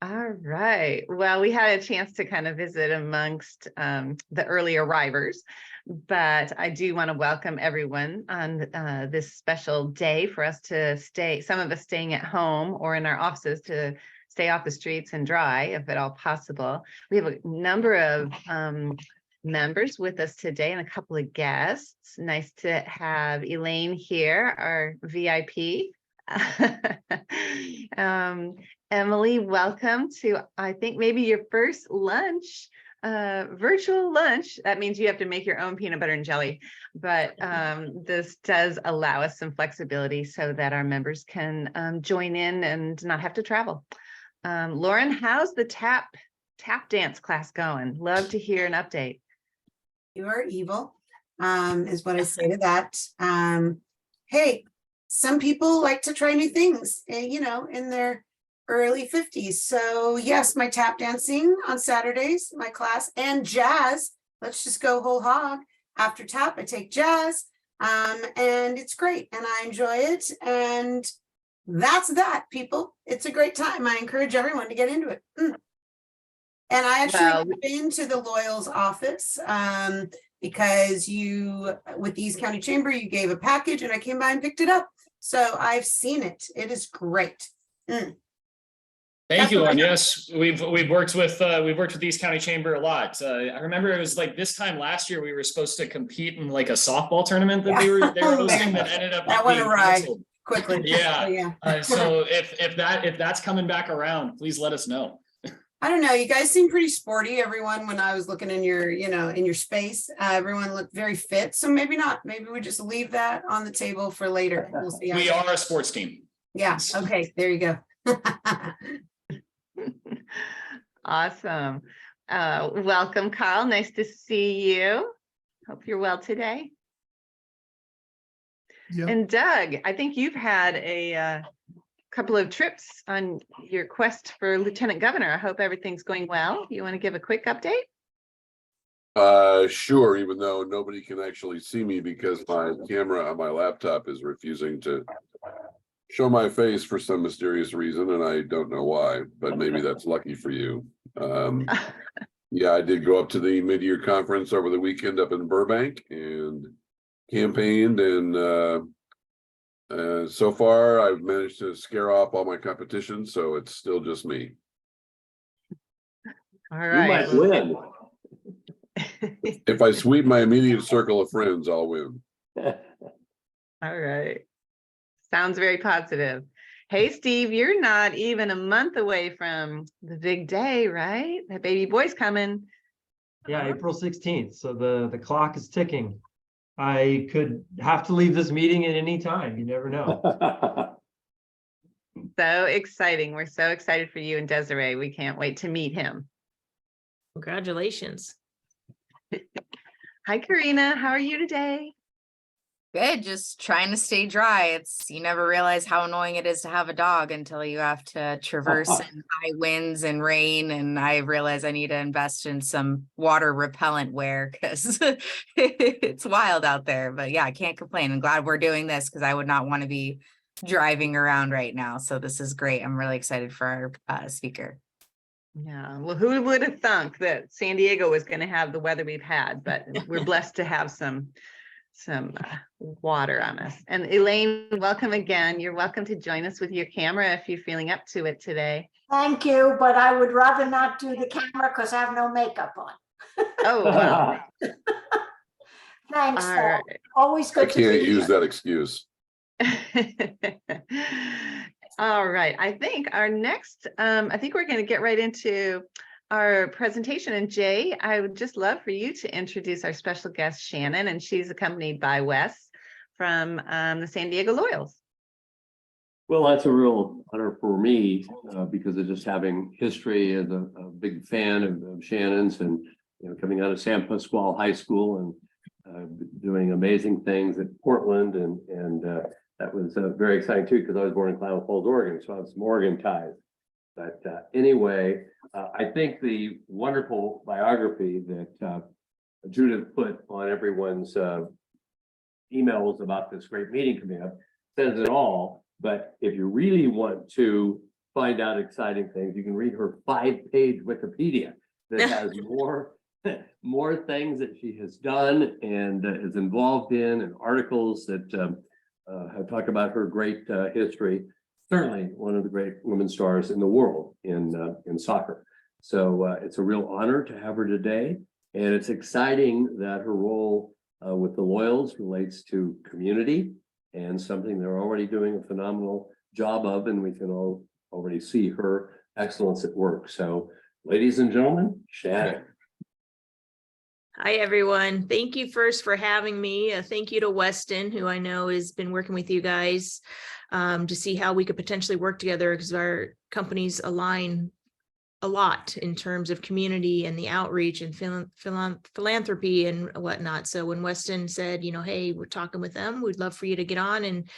All right. Well, we had a chance to kind of visit amongst the early arrivers, but I do want to welcome everyone on this special day for us to stay, some of us staying at home or in our offices to stay off the streets and dry, if at all possible. We have a number of members with us today and a couple of guests. Nice to have Elaine here, our VIP. Emily, welcome to, I think, maybe your first lunch, virtual lunch. That means you have to make your own peanut butter and jelly, but this does allow us some flexibility so that our members can join in and not have to travel. Lauren, how's the tap dance class going? Love to hear an update. You are evil, is what I say to that. Hey, some people like to try new things, you know, in their early 50s. So yes, my tap dancing on Saturdays, my class, and jazz. Let's just go whole hog. After tap, I take jazz, and it's great, and I enjoy it. And that's that, people. It's a great time. I encourage everyone to get into it. And I actually have been to the Loyals office because you, with the East County Chamber, you gave a package and I came by and picked it up. So I've seen it. It is great. Thank you, Lauren. Yes, we've worked with the East County Chamber a lot. I remember it was like this time last year we were supposed to compete in like a softball tournament that they were hosting that ended up that went awry quickly. Yeah. So if that's coming back around, please let us know. I don't know. You guys seem pretty sporty. Everyone, when I was looking in your, in your space, everyone looked very fit. So maybe not. Maybe we just leave that on the table for later. We'll see. We are a sports team. Yeah. Okay. There you go. Awesome. Welcome, Carl. Nice to see you. Hope you're well today. Yep. And Doug, I think you've had a couple of trips on your quest for Lieutenant Governor. I hope everything's going well. You want to give a quick update? Sure, even though nobody can actually see me because my camera on my laptop is refusing to show my face for some mysterious reason, and I don't know why, but maybe that's lucky for you. Yeah, I did go up to the mid-year conference over the weekend up in Burbank and campaigned, and so far I've managed to scare off all my competition, so it's still just me. All right. You might win. If I sweep my immediate circle of friends, I'll win. All right. Sounds very positive. Hey, Steve, you're not even a month away from the big day, right? That baby boy's coming. Yeah, April 16th. So the clock is ticking. I could have to leave this meeting at any time. You never know. So exciting. We're so excited for you and Desiree. We can't wait to meet him. Congratulations. Hi, Karina. How are you today? Good, just trying to stay dry. You never realize how annoying it is to have a dog until you have to traverse in high winds and rain. And I realize I need to invest in some water repellent wear because it's wild out there. But yeah, I can't complain. I'm glad we're doing this because I would not want to be driving around right now. So this is great. I'm really excited for our speaker. Yeah, well, who would have thunk that San Diego was going to have the weather we've had, but we're blessed to have some water on us. And Elaine, welcome again. You're welcome to join us with your camera if you're feeling up to it today. Thank you, but I would rather not do the camera because I have no makeup on. Oh, well. Thanks. All right. Always good to be here. I can't use that excuse. All right. I think our next, I think we're going to get right into our presentation. And Jay, I would just love for you to introduce our special guest, Shannon, and she's accompanied by Wes from the San Diego Loyals. Well, that's a real honor for me because of just having history as a big fan of Shannon's and coming out of San Pasqual High School and doing amazing things at Portland and that was very exciting too because I was born in Klamath Falls, Oregon, so I have some Oregon ties. But anyway, I think the wonderful biography that Judith put on everyone's emails about this great meeting coming up says it all. But if you really want to find out exciting things, you can read her 5-page Wikipedia that has more things that she has done and is involved in, and articles that have talked about her great history. Certainly one of the great women stars in the world in soccer. So it's a real honor to have her today. And it's exciting that her role with the Loyals relates to community, and something they're already doing a phenomenal job of, and we can all already see her excellence at work. So ladies and gentlemen, Shannon. Hi, everyone. Thank you first for having me. Thank you to Weston, who I know has been working with you guys to see how we could potentially work together, because our companies align a lot in terms of community and the outreach and philanthropy and whatnot. So when Weston said, hey, we're talking with them, we'd love for you to get on and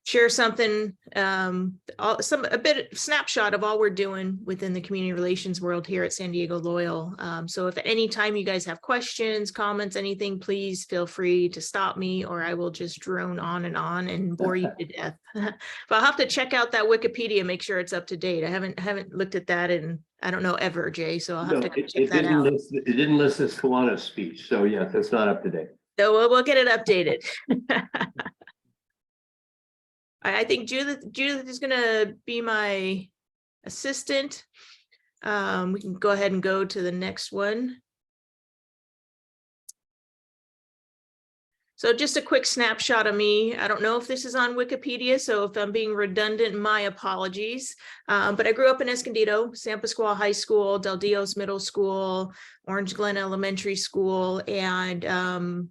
share something, a bit snapshot of all we're doing within the community relations world here at San Diego Loyal. So if at any time you guys have questions, comments, anything, please feel free to stop me, or I will just drone on and bore you to death. But I'll have to check out that Wikipedia, make sure it's up to date. I haven't looked at that in, I don't know, ever, Jay. So I'll have to check that out. It didn't list this Kiwanis speech. So yes, it's not up to date. So we'll get it updated. I think Judith is going to be my assistant. We can go ahead and go to the next one. So just a quick snapshot of me. I don't know if this is on Wikipedia, so if I'm being redundant, my apologies. But I grew up in Escondido, San Pasqual High School, Del Dios Middle School, Orange Glen Elementary School, and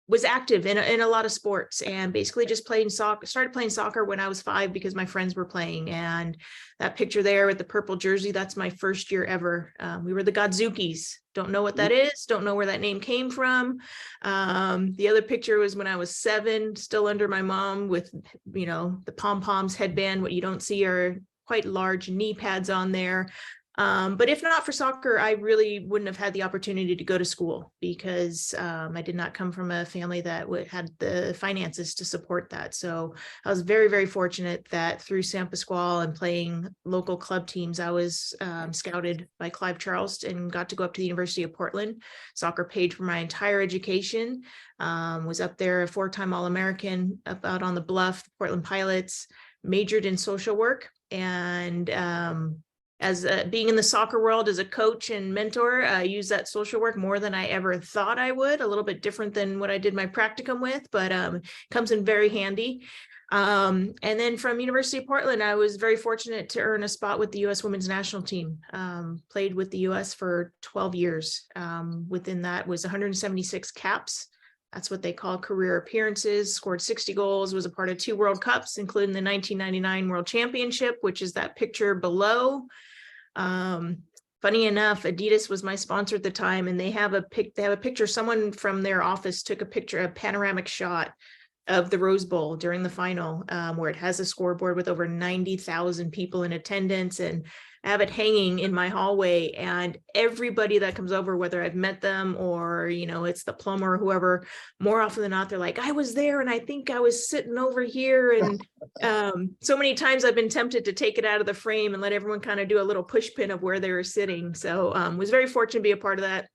was active in a lot of sports, and basically just started playing soccer when I was 5 because my friends were playing. And that picture there with the purple jersey, that's my first year ever. We were the Godzukis. Don't know what that is. Don't know where that name came from. The other picture was when I was 7, still under my mom with, the pom-poms headband. What you don't see are quite large knee pads on there. But if not for soccer, I really wouldn't have had the opportunity to go to school, because I did not come from a family that had the finances to support that. So I was very, very fortunate that through San Pasqual and playing local club teams, I was scouted by Clive Charles and got to go up to the University of Portland. Soccer paid for my entire education, was up there, a 4-time All-American, up out on the bluff, Portland Pilots, majored in social work, and as being in the soccer world as a coach and mentor, I use that social work more than I ever thought I would. A little bit different than what I did my practicum with, but comes in very handy. And then from University of Portland, I was very fortunate to earn a spot with the U.S. Women's National Team. Played with the U.S. for 12 years. Within that was 176 caps. That's what they call career appearances, scored 60 goals, was a part of 2 World Cups, including the 1999 World Championship, which is that picture below. Funny enough, Adidas was my sponsor at the time, and they have a picture. Someone from their office took a panoramic shot of the Rose Bowl during the final, where it has a scoreboard with over 90,000 people in attendance, and I have it hanging in my hallway. And everybody that comes over, whether I've met them or, it's the plumber or whoever, more often than not, they're like, I was there and I think I was sitting over here. And so many times I've been tempted to take it out of the frame and let everyone kind of do a little push pin of where they were sitting. So was very fortunate to be a part of that.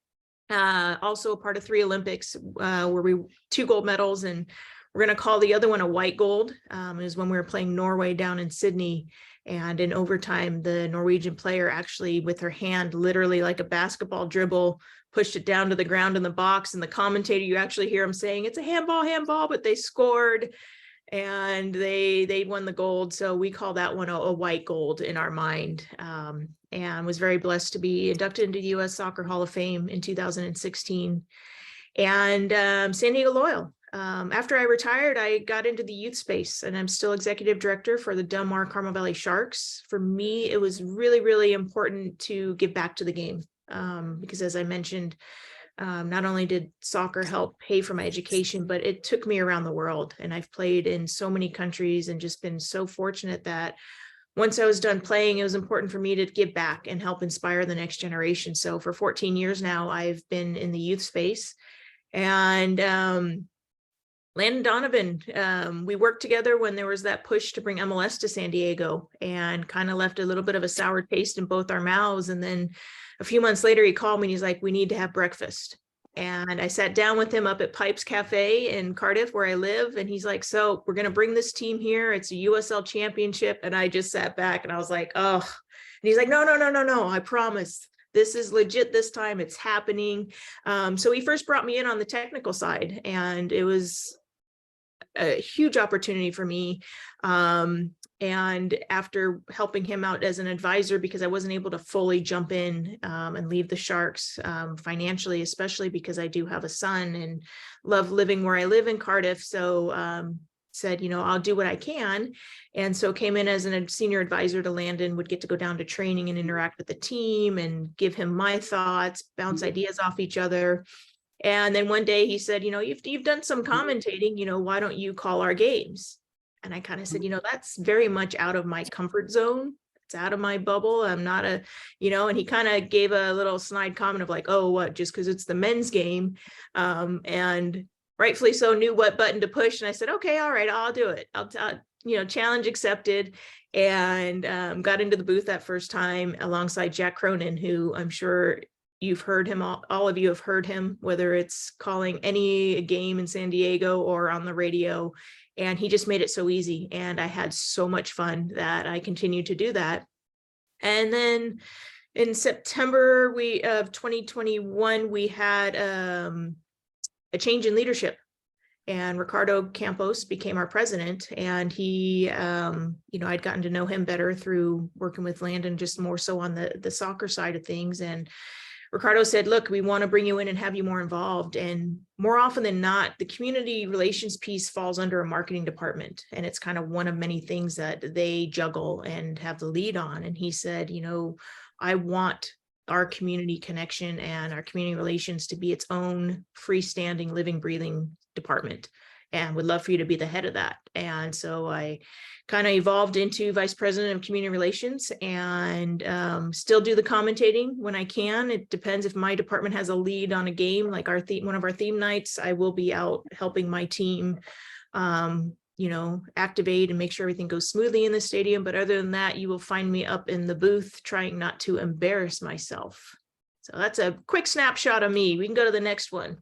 Also a part of 3 Olympics where we 2 gold medals, and we're going to call the other one a white gold. It was when we were playing Norway down in Sydney. And in overtime, the Norwegian player actually, with her hand, literally like a basketball dribble, pushed it down to the ground in the box. And the commentator, you actually hear him saying, it's a handball, but they scored and they won the gold. So we call that one a white gold in our mind. And was very blessed to be inducted into the U.S. Soccer Hall of Fame in 2016. And San Diego Loyal. After I retired, I got into the youth space, and I'm still executive director for the Del Mar Carmel Valley Sharks. For me, it was really, really important to give back to the game, because as I mentioned, not only did soccer help pay for my education, but it took me around the world, and I've played in so many countries and just been so fortunate that once I was done playing, it was important for me to give back and help inspire the next generation. So for 14 years now, I've been in the youth space, and Landon Donovan, we worked together when there was that push to bring MLS to San Diego, and kind of left a little bit of a sour taste in both our mouths. And then a few months later, he called me and he's like, we need to have breakfast. And I sat down with him up at Pipes Cafe in Cardiff, where I live. And he's like, so we're going to bring this team here. It's a USL championship. And I just sat back and I was like, oh, and he's like, no, I promise. This is legit this time. It's happening. So he first brought me in on the technical side, and it was a huge opportunity for me. And after helping him out as an advisor, because I wasn't able to fully jump in and leave the Sharks financially, especially because I do have a son and love living where I live in Cardiff. So said, I'll do what I can. And so came in as a senior advisor to Landon, would get to go down to training and interact with the team and give him my thoughts, bounce ideas off each other. And then one day he said, you've done some commentating, why don't you call our games? And I kind of said, that's very much out of my comfort zone. It's out of my bubble. I'm not and he kind of gave a little snide comment of like, oh, what, just because it's the men's game. And rightfully so, knew what button to push. And I said, okay, all right, I'll do it. I'll challenge accepted. And got into the booth that first time alongside Jack Cronin, who I'm sure you've heard him, all of you have heard him, whether it's calling any game in San Diego or on the radio. And he just made it so easy. And I had so much fun that I continued to do that. And then in September of 2021, we had a change in leadership. And Ricardo Campos became our president. And he, I'd gotten to know him better through working with Landon, just more so on the soccer side of things. And Ricardo said, look, we want to bring you in and have you more involved. And more often than not, the community relations piece falls under a marketing department. And it's kind of one of many things that they juggle and have the lead on. And he said, I want our community connection and our community relations to be its own freestanding, living, breathing department, and would love for you to be the head of that. And so I kind of evolved into vice president of community relations, and still do the commentating when I can. It depends if my department has a lead on a game, like one of our theme nights, I will be out helping my team, activate and make sure everything goes smoothly in the stadium. But other than that, you will find me up in the booth trying not to embarrass myself. So that's a quick snapshot of me. We can go to the next one.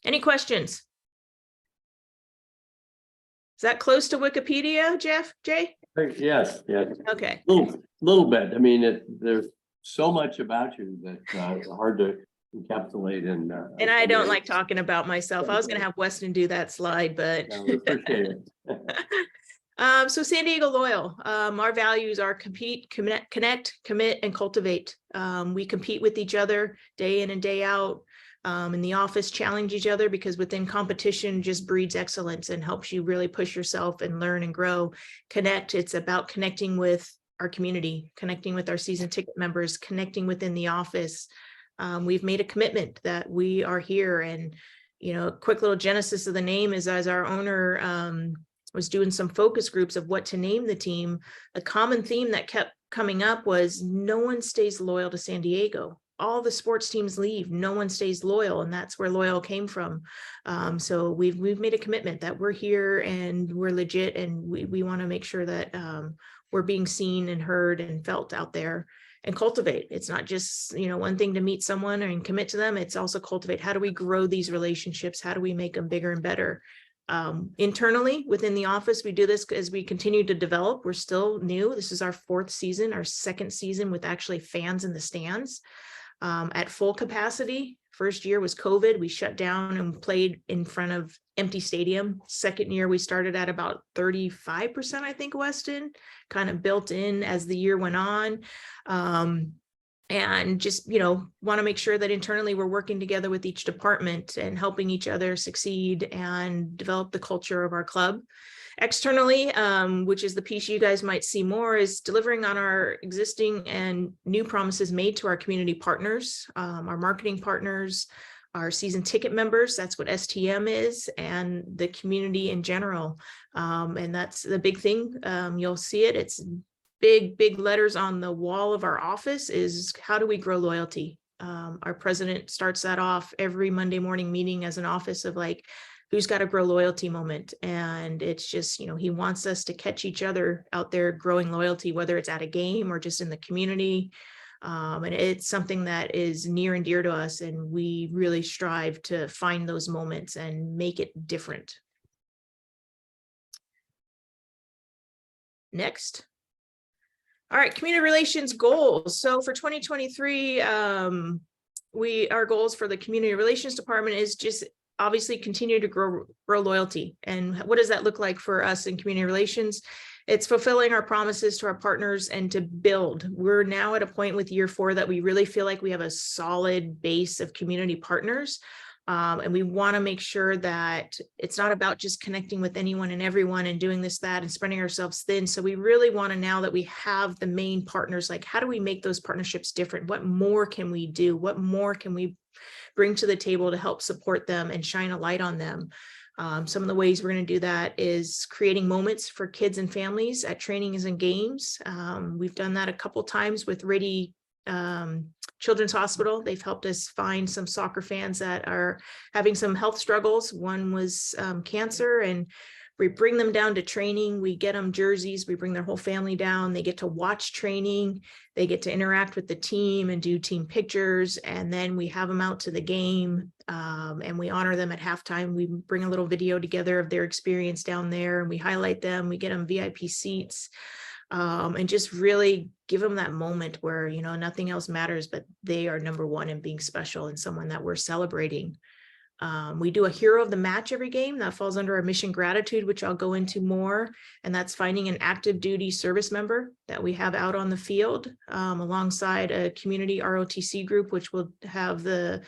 Any questions? Is that close to Wikipedia, Jay? Yes. Okay. Little bit. I mean, there's so much about you that it's hard to encapsulate. And I don't like talking about myself. I was going to have Weston do that slide, but. We appreciate it. So San Diego Loyal, our values are compete, connect, commit, and cultivate. We compete with each other day in and day out. In the office, challenge each other, because within competition just breeds excellence and helps you really push yourself and learn and grow. Connect, it's about connecting with our community, connecting with our season ticket members, connecting within the office. We've made a commitment that we are here. And, a quick little genesis of the name is, as our owner was doing some focus groups of what to name the team, a common theme that kept coming up was no one stays loyal to San Diego. All the sports teams leave, no one stays loyal, and that's where loyal came from. So we've made a commitment that we're here and we're legit, and we want to make sure that we're being seen and heard and felt out there. And cultivate. It's not just one thing to meet someone and commit to them. It's also cultivate. How do we grow these relationships? How do we make them bigger and better? Internally within the office, we do this as we continue to develop. We're still new. This is our 4th season, our 2nd season with actually fans in the stands. At full capacity. First year was COVID. We shut down and played in front of empty stadium. Second year, we started at about 35%, I think, Weston, kind of built in as the year went on. And just, want to make sure that internally we're working together with each department and helping each other succeed and develop the culture of our club. Externally, which is the piece you guys might see more, is delivering on our existing and new promises made to our community partners, our marketing partners, our season ticket members. That's what STM is, and the community in general. And that's the big thing. You'll see it. It's big letters on the wall of our office is, how do we grow loyalty? Our president starts that off every Monday morning meeting as an office of like, who's got to grow loyalty moment. And it's just, he wants us to catch each other out there growing loyalty, whether it's at a game or just in the community. And it's something that is near and dear to us. And we really strive to find those moments and make it different. Next. All right, community relations goals. So for 2023, our goals for the community relations department is just obviously continue to grow loyalty. And what does that look like for us in community relations? It's fulfilling our promises to our partners and to build. We're now at a point with year 4 that we really feel like we have a solid base of community partners. And we want to make sure that it's not about just connecting with anyone and everyone and doing this, that, and spreading ourselves thin. So we really want to, now that we have the main partners, like, how do we make those partnerships different? What more can we do? What more can we bring to the table to help support them and shine a light on them? Some of the ways we're going to do that is creating moments for kids and families at trainings and games. We've done that a couple times with Rady Children's Hospital. They've helped us find some soccer fans that are having some health struggles. One was cancer, and we bring them down to training. We get them jerseys. We bring their whole family down. They get to watch training. They get to interact with the team and do team pictures. And then we have them out to the game, and we honor them at halftime. We bring a little video together of their experience down there, and we highlight them. We get them VIP seats. And just really give them that moment where, nothing else matters, but they are number one and being special and someone that we're celebrating. We do a hero of the match every game. That falls under our mission gratitude, which I'll go into more. And that's finding an active duty service member that we have out on the field, alongside a community ROTC group, which will have the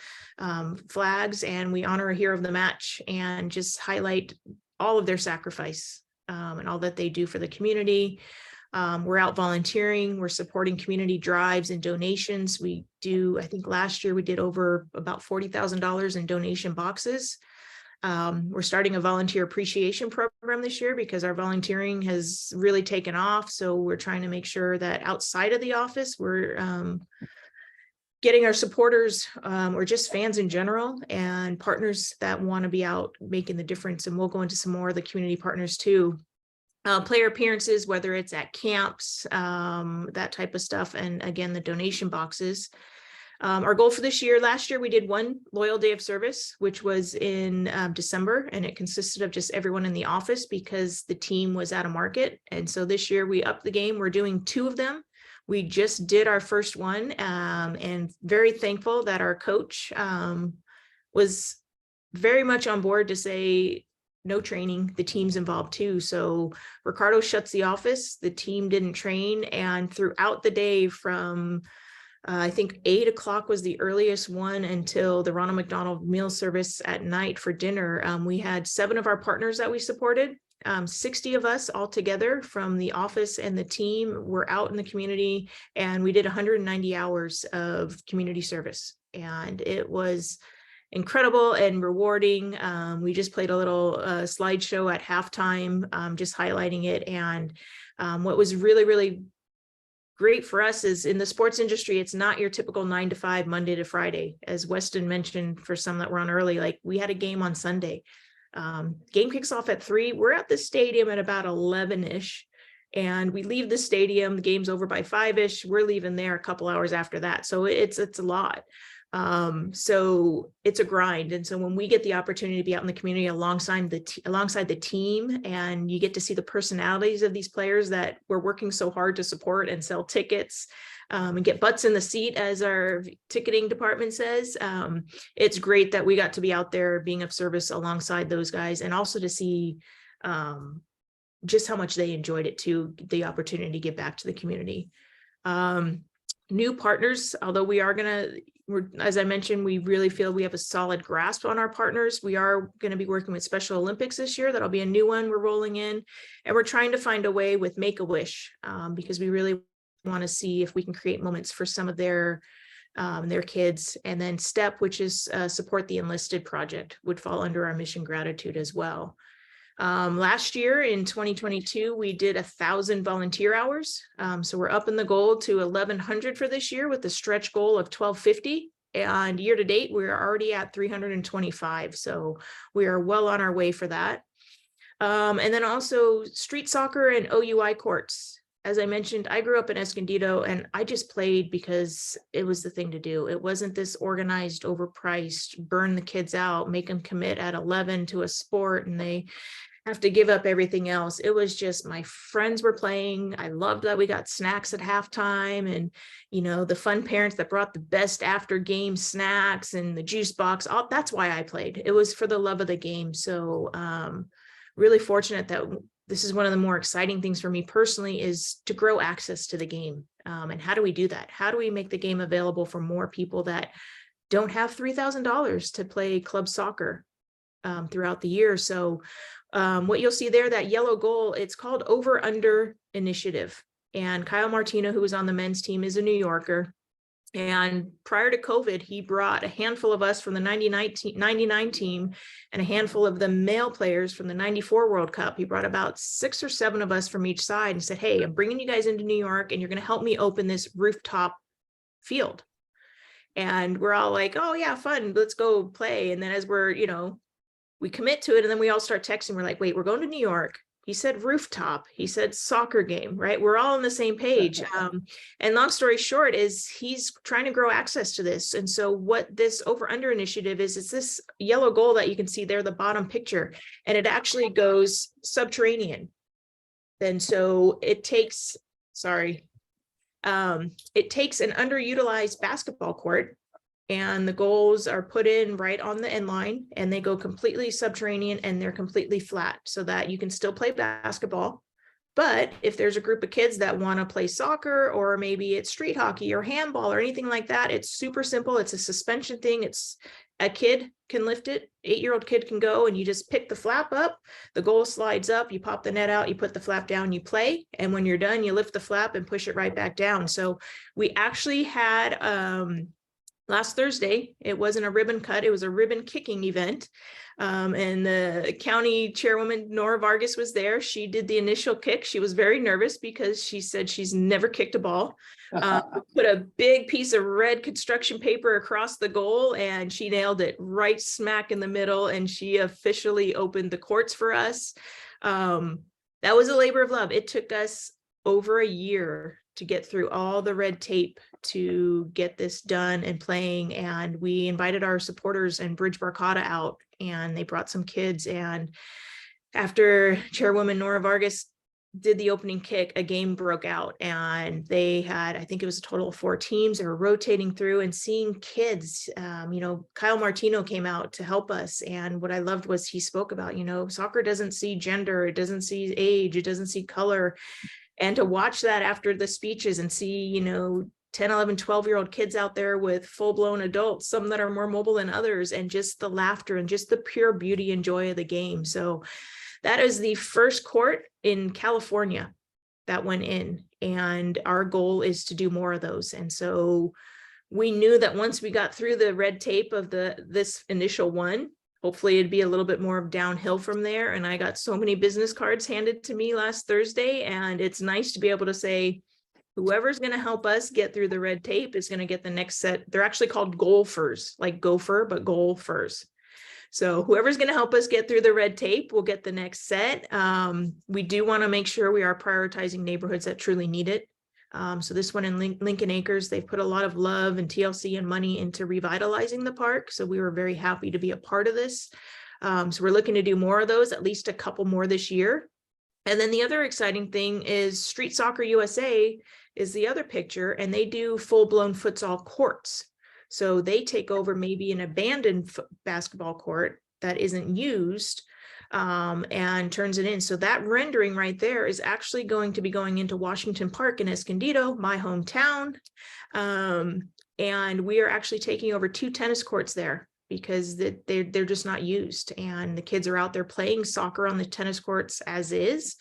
flags, and we honor a hero of the match and just highlight all of their sacrifice and all that they do for the community. We're out volunteering. We're supporting community drives and donations. We do, I think last year we did over about $40,000 in donation boxes. We're starting a volunteer appreciation program this year because our volunteering has really taken off. So we're trying to make sure that outside of the office, we're getting our supporters or just fans in general and partners that want to be out making the difference. And we'll go into some more of the community partners too. Player appearances, whether it's at camps, that type of stuff. And again, the donation boxes. Our goal for this year, last year we did one loyal day of service, which was in December, and it consisted of just everyone in the office because the team was at a market. And so this year we upped the game. We're doing 2 of them. We just did our first one, and very thankful that our coach was very much on board to say, no training, the team's involved too. So Ricardo shuts the office, the team didn't train, and throughout the day from I think 8 o'clock was the earliest one until the Ronald McDonald meal service at night for dinner. We had 7 of our partners that we supported. 60 of us all together from the office and the team were out in the community, and we did 190 hours of community service. And it was incredible and rewarding. We just played a little slideshow at halftime, just highlighting it. And what was really, really great for us is in the sports industry, it's not your typical 9 to 5, Monday to Friday. As Weston mentioned, for some that were on early, like we had a game on Sunday. Game kicks off at 3. We're at the stadium at about 11-ish. And we leave the stadium, the game's over by 5-ish. We're leaving there a couple hours after that. So it's a lot. So it's a grind. And so when we get the opportunity to be out in the community alongside the team, and you get to see the personalities of these players that we're working so hard to support and sell tickets, and get butts in the seat, as our ticketing department says, it's great that we got to be out there being of service alongside those guys, and also to see, just how much they enjoyed it too, the opportunity to give back to the community. New partners, although as I mentioned, we really feel we have a solid grasp on our partners. We are going to be working with Special Olympics this year. That'll be a new one we're rolling in. And we're trying to find a way with Make-A-Wish, because we really want to see if we can create moments for some of their kids. And then STEP, which is Support the Enlisted Project, would fall under our mission gratitude as well. Last year in 2022, we did 1,000 volunteer hours. So we're up in the goal to 1,100 for this year with a stretch goal of 1,250. And year to date, we're already at 325. So we are well on our way for that. And then also street soccer and OUI courts. As I mentioned, I grew up in Escondido and I just played because it was the thing to do. It wasn't this organized, overpriced, burn the kids out, make them commit at 11 to a sport and they have to give up everything else. It was just my friends were playing. I loved that we got snacks at halftime and, you know, the fun parents that brought the best after game snacks and the juice box. All, that's why I played. It was for the love of the game. So really fortunate that this is one of the more exciting things for me personally is to grow access to the game. And how do we do that? How do we make the game available for more people that don't have $3,000 to play club soccer throughout the year? So what you'll see there, that yellow goal, it's called Over Under Initiative. And Kyle Martino, who was on the men's team, is a New Yorker. And prior to COVID, he brought a handful of us from the 99 team and a handful of the male players from the 94 World Cup. He brought about 6 or 7 of us from each side and said, hey, I'm bringing you guys into New York and you're going to help me open this rooftop field. And we're all like, oh yeah, fun, let's go play. And then as we're, you know, we commit to it and then we all start texting. We're like, wait, we're going to New York. He said rooftop. He said soccer game, right? We're all on the same page. And long story short is he's trying to grow access to this. And so what this Over Under initiative is this yellow goal that you can see there, the bottom picture, and it actually goes subterranean. And so it takes, it takes an underutilized basketball court and the goals are put in right on the end line and they go completely subterranean and they're completely flat so that you can still play basketball. But if there's a group of kids that want to play soccer or maybe it's street hockey or handball or anything like that, it's super simple. It's a suspension thing. It's a kid can lift it. 8-year-old kid can go and you just pick the flap up. The goal slides up. You pop the net out. You put the flap down. You play. And when you're done, you lift the flap and push it right back down. So we actually had last Thursday, it wasn't a ribbon cut, it was a ribbon kicking event. And the county chairwoman, Nora Vargas, was there. She did the initial kick. She was very nervous because she said she's never kicked a ball. Put a big piece of red construction paper across the goal and she nailed it right smack in the middle. And she officially opened the courts for us. That was a labor of love. It took us over a year to get through all the red tape to get this done and playing. And we invited our supporters and Bridge Barcata out and they brought some kids. And after Chairwoman Nora Vargas did the opening kick, a game broke out and they had, I think it was a total of 4 teams. They were rotating through and seeing kids. You know, Kyle Martino came out to help us. And what I loved was he spoke about, you know, soccer doesn't see gender, it doesn't see age, it doesn't see color. And to watch that after the speeches and see, you know, 10, 11, 12-year-old kids out there with full-blown adults, some that are more mobile than others, and just the laughter and just the pure beauty and joy of the game. So that is the first court in California that went in, and our goal is to do more of those. And so we knew that once we got through the red tape of this initial one, hopefully it'd be a little bit more of downhill from there. And I got so many business cards handed to me last Thursday, and it's nice to be able to say, whoever's going to help us get through the red tape is going to get the next set. They're actually called golfers, like gopher, but golfers. So whoever's going to help us get through the red tape will get the next set. We do want to make sure we are prioritizing neighborhoods that truly need it. So this one in Lincoln Acres, they've put a lot of love and TLC and money into revitalizing the park. So we were very happy to be a part of this. So we're looking to do more of those, at least a couple more this year. And then the other exciting thing is Street Soccer USA is the other picture, and they do full-blown futsal courts. So they take over maybe an abandoned basketball court that isn't used and turns it in. So that rendering right there is actually going to be going into Washington Park in Escondido, my hometown. And we are actually taking over 2 tennis courts there because they're just not used. And the kids are out there playing soccer on the tennis courts as is.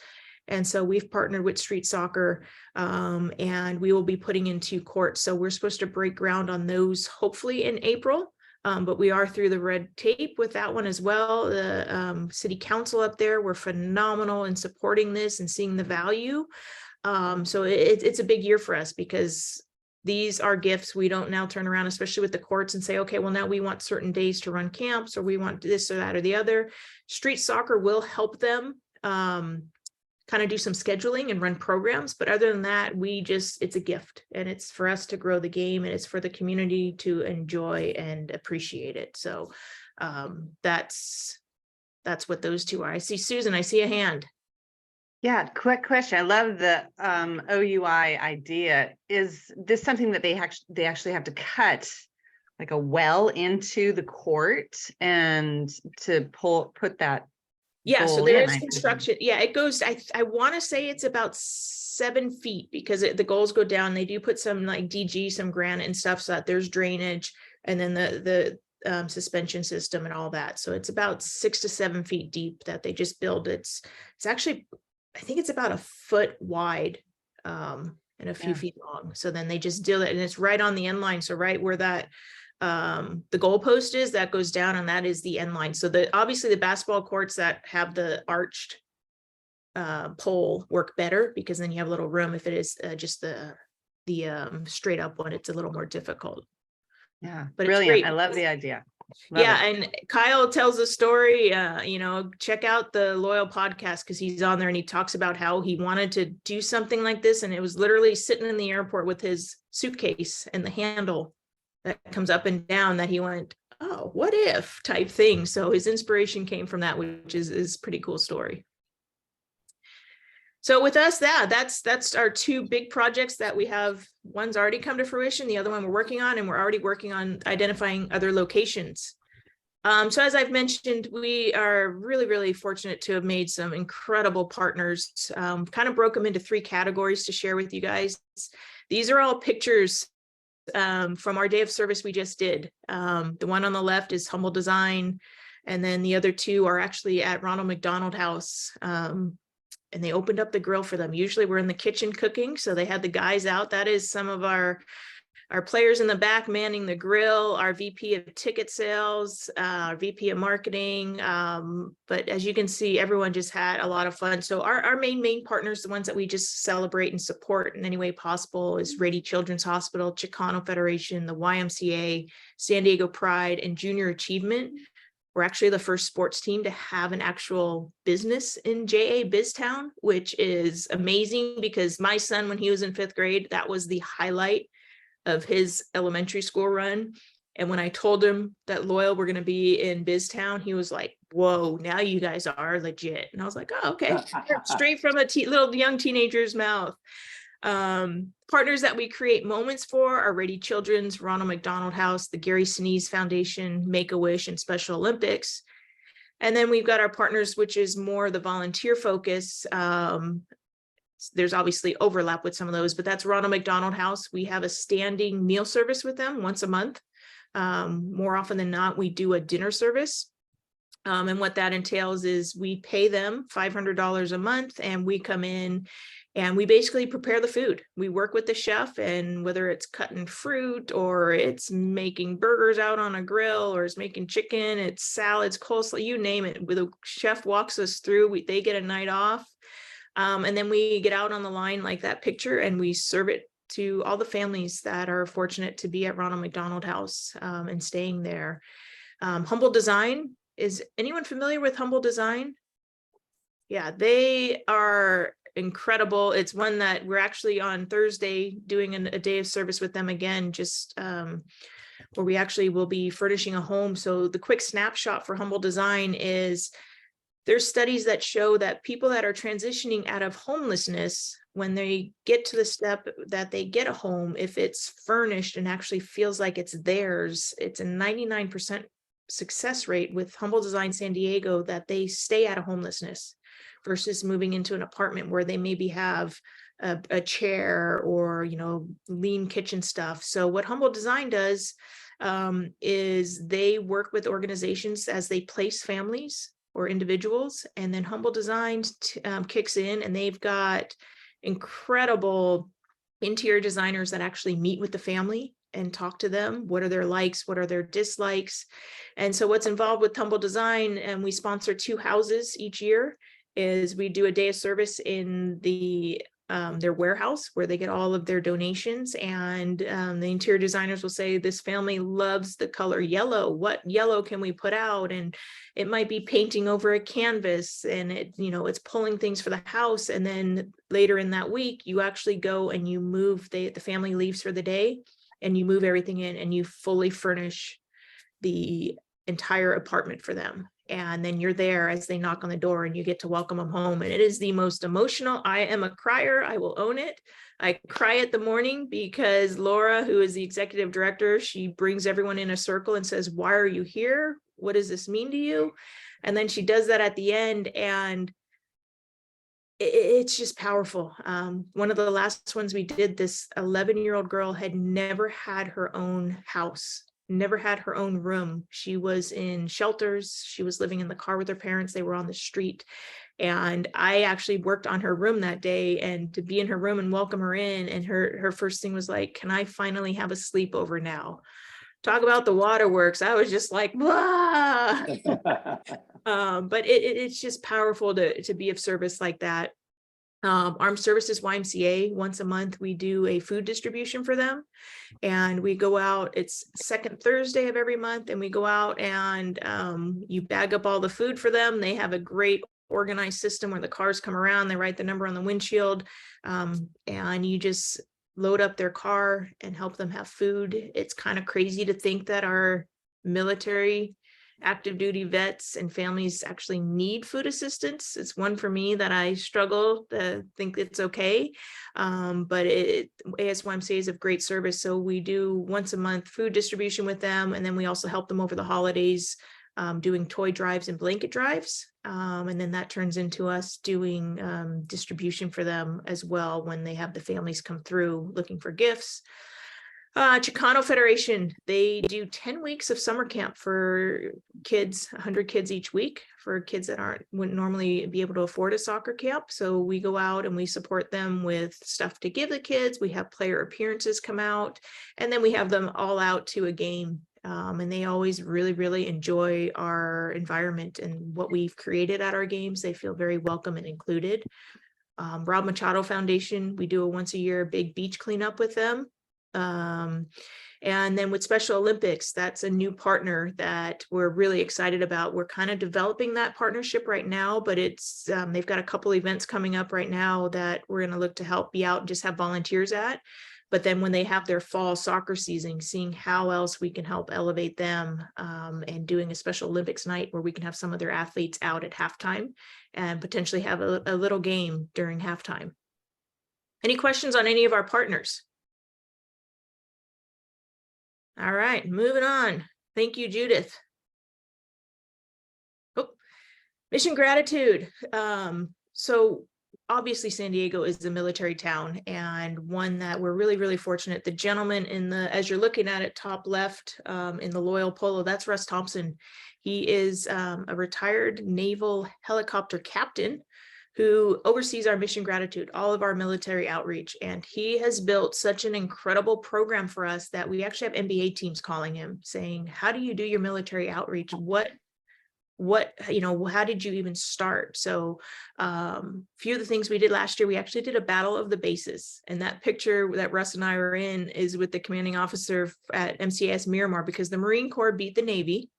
And so we've partnered with Street Soccer and we will be putting in 2 courts. So we're supposed to break ground on those hopefully in April. But we are through the red tape with that one as well. The city council up there were phenomenal in supporting this and seeing the value. So it's a big year for us because these are gifts. We don't now turn around, especially with the courts, and say, okay, well, now we want certain days to run camps, or we want this or that or the other. Street soccer will help them kind of do some scheduling and run programs. But other than that, it's a gift, and it's for us to grow the game, and it's for the community to enjoy and appreciate it. So that's what those two are. I see Susan, I see a hand. Yeah, quick question. I love the OUI idea. Is this something that they actually have to cut like a well into the court and to put that? Yeah, so goal there in, is I presume. construction. Yeah, it goes, I want to say it's about 7 feet, because the goals go down. They do put some like DG, some granite and stuff, so that there's drainage, and then the suspension system and all that. So it's about 6 to 7 feet deep that they just build. It's actually, I think it's about a foot wide and a few Yeah. feet long. So then they just do it, and it's right on the end line. So right where that the goalpost is, that goes down, and that is the end line. So obviously the basketball courts that have the arched pole work better, because then you have a little room. If it is just the straight up one, it's a little more difficult. Yeah, But it's brilliant. great I love because- the idea. Love Yeah, it. and Kyle tells a story, check out the Loyal podcast, because he's on there and he talks about how he wanted to do something like this, and it was literally sitting in the airport with his suitcase and the handle that comes up and down, that he went, oh, what if type thing. So his inspiration came from that, which is pretty cool story. So with us, that's our 2 big projects that we have. One's already come to fruition, the other one we're working on, and we're already working on identifying other locations. So as I've mentioned, we are really, really fortunate to have made some incredible partners. Kind of broke them into 3 categories to share with you guys. These are all pictures from our day of service we just did. The one on the left is Humble Design, and then the other 2 are actually at Ronald McDonald House. And they opened up the grill for them. Usually we're in the kitchen cooking, so they had the guys out. That is some of our players in the back manning the grill, our VP of ticket sales, our VP of marketing. But as you can see, everyone just had a lot of fun. So our main partners, the ones that we just celebrate and support in any way possible, is Rady Children's Hospital, Chicano Federation, the YMCA, San Diego Pride, and Junior Achievement. We're actually the first sports team to have an actual business in JA Biztown, which is amazing, because my son, when he was in 5th grade, that was the highlight of his elementary school run. And when I told him that Loyal were going to be in Biztown, he was like, whoa, now you guys are legit. And I was like, oh, okay. Straight from a little young teenager's mouth. Partners that we create moments for are Rady Children's, Ronald McDonald House, the Gary Sinise Foundation, Make-A-Wish, and Special Olympics. And then we've got our partners, which is more the volunteer focus. There's obviously overlap with some of those, but that's Ronald McDonald House. We have a standing meal service with them once a month. More often than not, we do a dinner service. And what that entails is we pay them $500 a month, and we come in and we basically prepare the food. We work with the chef, and whether it's cutting fruit or it's making burgers out on a grill or it's making chicken, it's salads, coleslaw, you name it. The chef walks us through, they get a night off. And then we get out on the line like that picture, and we serve it to all the families that are fortunate to be at Ronald McDonald House and staying there. Humble Design, is anyone familiar with Humble Design? Yeah, they are incredible. It's one that we're actually on Thursday doing a day of service with them again, just where we actually will be furnishing a home. So the quick snapshot for Humble Design is there's studies that show that people that are transitioning out of homelessness, when they get to the step that they get a home, if it's furnished and actually feels like it's theirs, it's a 99% success rate with Humble Design San Diego, that they stay out of homelessness versus moving into an apartment where they maybe have a chair or, lean kitchen stuff. So what Humble Design does is they work with organizations as they place families or individuals, and then Humble Design kicks in, and they've got incredible interior designers that actually meet with the family and talk to them. What are their likes? What are their dislikes? And so what's involved with Humble Design, and we sponsor 2 houses each year, is we do a day of service in the their warehouse where they get all of their donations. And the interior designers will say, this family loves the color yellow. What yellow can we put out? And it might be painting over a canvas, and it's pulling things for the house. And then later in that week, you actually go and you move, the family leaves for the day, and you move everything in and you fully furnish the entire apartment for them. And then you're there as they knock on the door and you get to welcome them home. And it is the most emotional. I am a crier. I will own it. I cry at the morning because Laura, who is the executive director, she brings everyone in a circle and says, why are you here? What does this mean to you? And then she does that at the end, and it's just powerful. One of the last ones we did, this 11-year-old girl had never had her own house, never had her own room. She was in shelters. She was living in the car with her parents. They were on the street. And I actually worked on her room that day, and to be in her room and welcome her in. And her first thing was like, can I finally have a sleepover now? Talk about the waterworks. I was just like, blah. But it's just powerful to be of service like that. Armed Services YMCA, once a month, we do a food distribution for them. And we go out, it's second Thursday of every month, and we go out and you bag up all the food for them. They have a great organized system where the cars come around, they write the number on the windshield, and you just load up their car and help them have food. It's kind of crazy to think that our military active duty vets and families actually need food assistance. It's one for me that I struggle to think it's okay. But ASYMCA is of great service. So we do once a month food distribution with them. And then we also help them over the holidays, doing toy drives and blanket drives. And then that turns into us doing distribution for them as well when they have the families come through looking for gifts. Chicano Federation, they do 10 weeks of summer camp for kids, 100 kids each week, for kids that wouldn't normally be able to afford a soccer camp. So we go out and we support them with stuff to give the kids. We have player appearances come out, and then we have them all out to a game. And they always really, really enjoy our environment and what we've created at our games. They feel very welcome and included. Rob Machado Foundation, we do a once a year big beach cleanup with them. And then with Special Olympics, that's a new partner that we're really excited about. We're kind of developing that partnership right now, but it's they've got a couple events coming up right now that we're going to look to help be out and just have volunteers at. But then when they have their fall soccer season, seeing how else we can help elevate them, and doing a Special Olympics night where we can have some of their athletes out at halftime and potentially have a little game during halftime. Any questions on any of our partners? All right, moving on. Thank you, Judith. Oh, mission gratitude. So obviously San Diego is a military town, and one that we're really, really fortunate. The gentleman as you're looking at it, top left, in the loyal polo, that's Russ Thompson. He is a retired naval helicopter captain who oversees our mission gratitude, all of our military outreach. And he has built such an incredible program for us that we actually have NBA teams calling him saying, how do you do your military outreach? How did you even start? So few of the things we did last year, we actually did a battle of the bases. And that picture that Russ and I are in is with the commanding officer at MCAS Miramar, because the Marine Corps beat the Navy.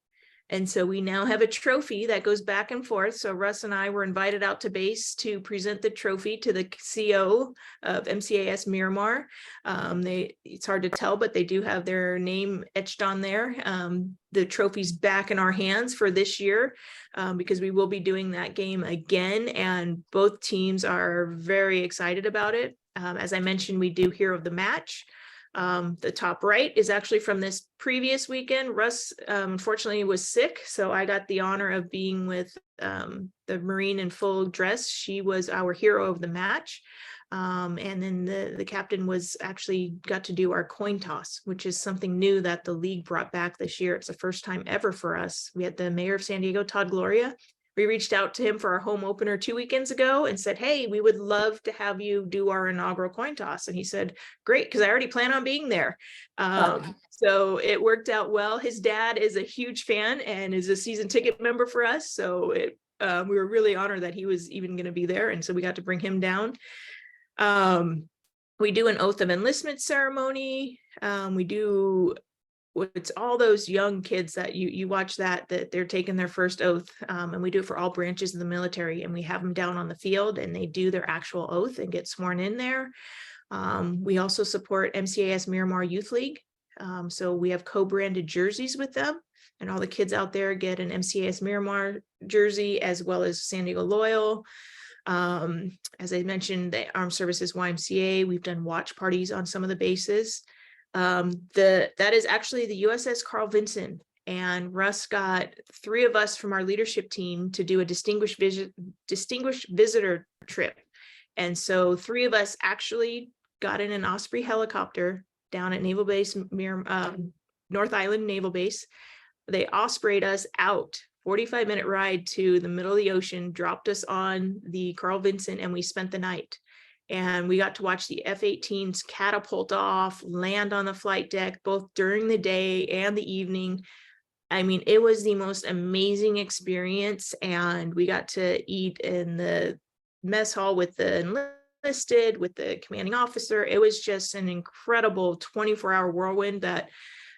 And so we now have a trophy that goes back and forth. So Russ and I were invited out to base to present the trophy to the CO of MCAS Miramar. It's hard to tell, but they do have their name etched on there. The trophy's back in our hands for this year, because we will be doing that game again. And both teams are very excited about it. As I mentioned, we do Hero of the Match. The top right is actually from this previous weekend. Russ, unfortunately, was sick, so I got the honor of being with the Marine in full dress. She was our hero of the match. And then the captain got to do our coin toss, which is something new that the league brought back this year. It's the first time ever for us. We had the mayor of San Diego, Todd Gloria. We reached out to him for our home opener 2 weekends ago and said, hey, we would love to have you do our inaugural coin toss. And he said, great, because I already plan on being there. So it worked out well. His dad is a huge fan and is a season ticket member for us. So we were really honored that he was even going to be there. And so we got to bring him down. We do an oath of enlistment ceremony. We do it's all those young kids that you watch that they're taking their first oath, and we do it for all branches of the military, and we have them down on the field and they do their actual oath and get sworn in there. We also support MCAS Miramar Youth League. So we have co-branded jerseys with them, and all the kids out there get an MCAS Miramar jersey as well as San Diego Loyal. As I mentioned, the Armed Services YMCA, we've done watch parties on some of the bases. That is actually the USS Carl Vinson, and Russ got 3 of us from our leadership team to do a distinguished visitor trip. And so 3 of us actually got in an Osprey helicopter down at Naval Base, North Island Naval Base. They Ospreyed us out, 45-minute ride to the middle of the ocean, dropped us on the Carl Vinson, and we spent the night. And we got to watch the F-18s catapult off, land on the flight deck, both during the day and the evening. I mean, it was the most amazing experience. And we got to eat in the mess hall with the enlisted, with the commanding officer. It was just an incredible 24-hour whirlwind that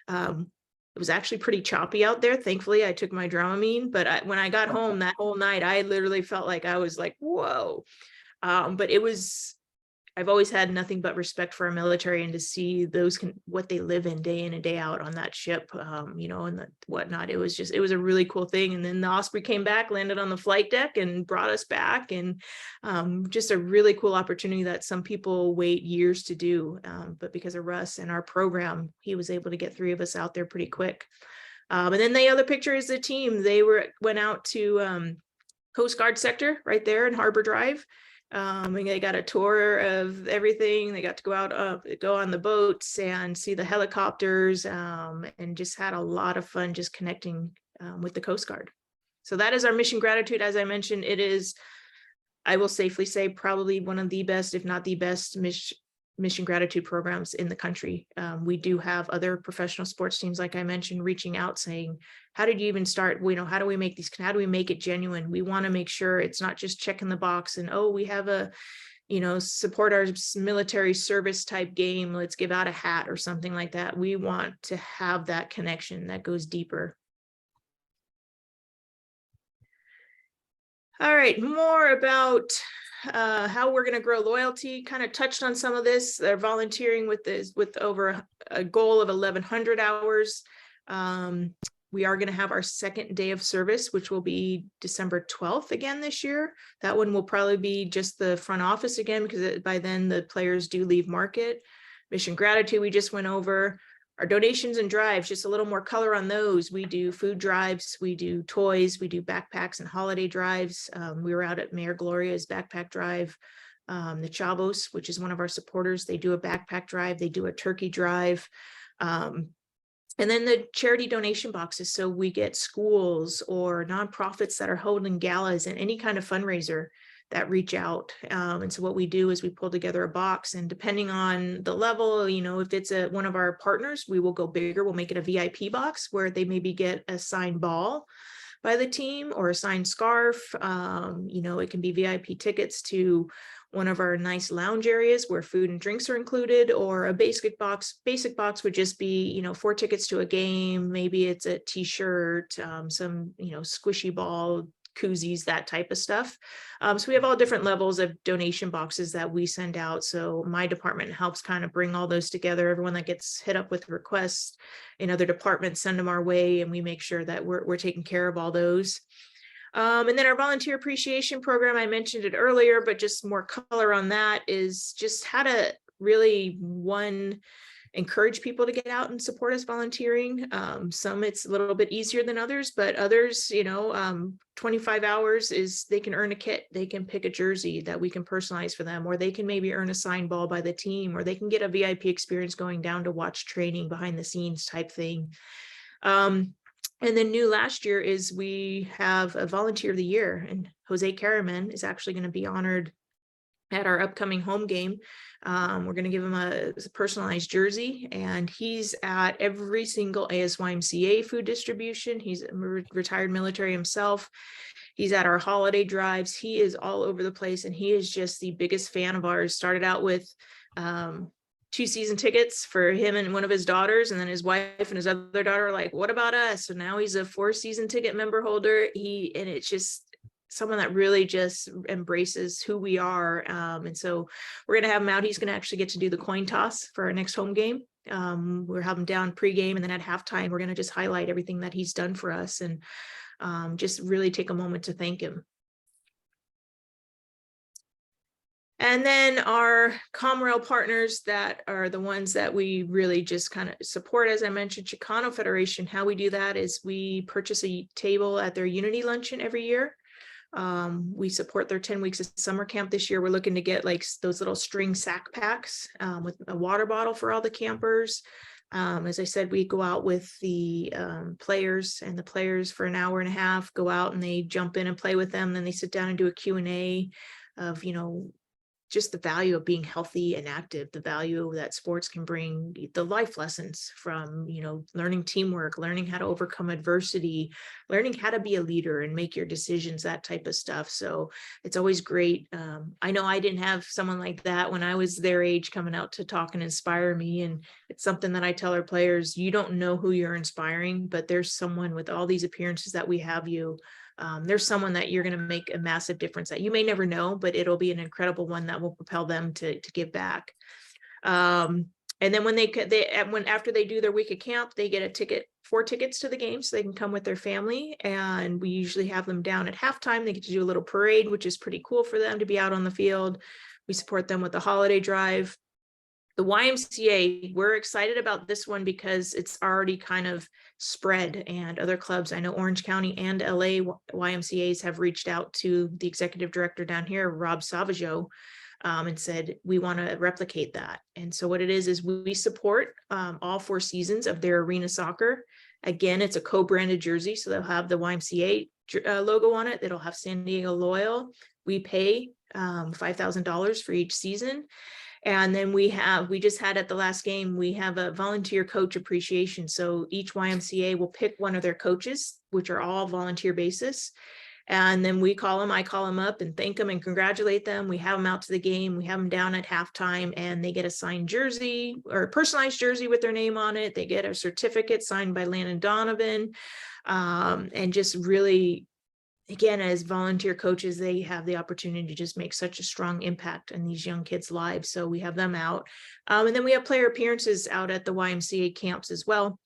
it was actually pretty choppy out there. Thankfully, I took my Dramamine, but when I got home that whole night, I literally felt like I was like, whoa. But it was, I've always had nothing but respect for our military, and to see what they live in day and day out on that ship, and whatnot. It was a really cool thing. And then the Osprey came back, landed on the flight deck and brought us back, and just a really cool opportunity that some people wait years to do. But because of Russ and our program, he was able to get 3 of us out there pretty quick. And then the other picture is the team. They went out to Coast Guard sector right there in Harbor Drive. And they got a tour of everything. They got to go out, go on the boats and see the helicopters, and just had a lot of fun just connecting with the Coast Guard. So that is our mission gratitude. As I mentioned, it is, I will safely say, probably one of the best, if not the best, mission gratitude programs in the country. We do have other professional sports teams, like I mentioned, reaching out saying, how did you even start? How do we make these, how do we make it genuine? We want to make sure it's not just checking the box and, oh, we have a, support our military service type game, let's give out a hat or something like that. We want to have that connection that goes deeper. All right, more about how we're going to grow loyalty. Kind of touched on some of this. They're volunteering with over a goal of 1,100 hours. We are going to have our second day of service, which will be December 12th again this year. That one will probably be just the front office again, because by then the players do leave market. Mission gratitude, we just went over. Our donations and drives, just a little more color on those. We do food drives, we do toys, we do backpacks and holiday drives. We were out at Mayor Gloria's backpack drive. The Chavos, which is one of our supporters, they do a backpack drive, they do a turkey drive. And then the charity donation boxes. So we get schools or nonprofits that are holding galas and any kind of fundraiser that reach out. And so what we do is we pull together a box, and depending on the level, if it's one of our partners, we will go bigger. We'll make it a VIP box where they maybe get a signed ball by the team or a signed scarf. It can be VIP tickets to one of our nice lounge areas where food and drinks are included, or a basic box. Basic box would just be, 4 tickets to a game. Maybe it's a t-shirt, some, squishy ball, koozies, that type of stuff. So we have all different levels of donation boxes that we send out. So my department helps kind of bring all those together. Everyone that gets hit up with requests in other departments send them our way, and we make sure that we're taking care of all those. And then our volunteer appreciation program, I mentioned it earlier, but just more color on that is just how to really, encourage people to get out and support us volunteering. Some it's a little bit easier than others, but others, 25 hours is they can earn a kit, they can pick a jersey that we can personalize for them, or they can maybe earn a signed ball by the team, or they can get a VIP experience going down to watch training behind the scenes type thing. And then new last year is we have a volunteer of the year, and Jose Caraman is actually going to be honored at our upcoming home game. We're going to give him a personalized jersey, and he's at every single ASYMCA food distribution. He's a retired military himself. He's at our holiday drives. He is all over the place, and he is just the biggest fan of ours. Started out with 2 season tickets for him and one of his daughters, and then his wife and his other daughter are like, what about us? So now he's a 4 season ticket member holder. And it's just someone that really just embraces who we are. And so we're going to have him out. He's going to actually get to do the coin toss for our next home game. We're having him down pregame, and then at halftime, we're going to just highlight everything that he's done for us, and just really take a moment to thank him. And then our Comrail partners that are the ones that we really just kind of support, as I mentioned, Chicano Federation. How we do that is we purchase a table at their Unity Luncheon every year. We support their 10 weeks of summer camp. This year, we're looking to get like those little string sack packs with a water bottle for all the campers. As I said, we go out with the players, and the players for an hour and a half go out and they jump in and play with them. Then they sit down and do a Q&A of, just the value of being healthy and active, the value that sports can bring, the life lessons from, learning teamwork, learning how to overcome adversity, learning how to be a leader and make your decisions, that type of stuff. So it's always great. I know I didn't have someone like that when I was their age coming out to talk and inspire me. And it's something that I tell our players, you don't know who you're inspiring, but there's someone with all these appearances that we have you. There's someone that you're going to make a massive difference that you may never know, but it'll be an incredible one that will propel them to give back. And then when after they do their week of camp, they get 4 tickets to the game so they can come with their family. And we usually have them down at halftime. They get to do a little parade, which is pretty cool for them to be out on the field. We support them with the holiday drive. The YMCA, we're excited about this one because it's already kind of spread, and other clubs, I know Orange County and LA YMCAs have reached out to the executive director down here, Rob Savageau, and said, we want to replicate that. And so what it is we support all 4 seasons of their arena soccer. Again, it's a co-branded jersey, so they'll have the YMCA logo on it. It'll have San Diego Loyal. We pay $5,000 for each season. And then we just had at the last game, we have a volunteer coach appreciation. So each YMCA will pick one of their coaches, which are all volunteer basis. And then I call them up and thank them and congratulate them. We have them out to the game. We have them down at halftime, and they get a signed jersey or a personalized jersey with their name on it. They get a certificate signed by Landon Donovan. And just really, again, as volunteer coaches, they have the opportunity to just make such a strong impact in these young kids' lives. So we have them out. And then we have player appearances out at the YMCA camps as well.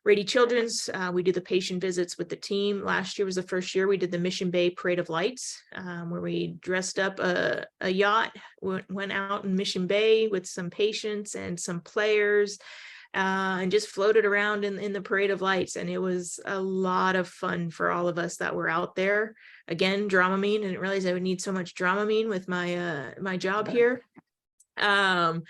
Rady Children's, we do the patient visits with the team. Last year was the first year we did the Mission Bay Parade of Lights, where we dressed up a yacht, went out in Mission Bay with some patients and some players, and just floated around in the Parade of Lights. And it was a lot of fun for all of us that were out there. Again, Dramamine, I didn't realize I would need so much Dramamine with my job here. And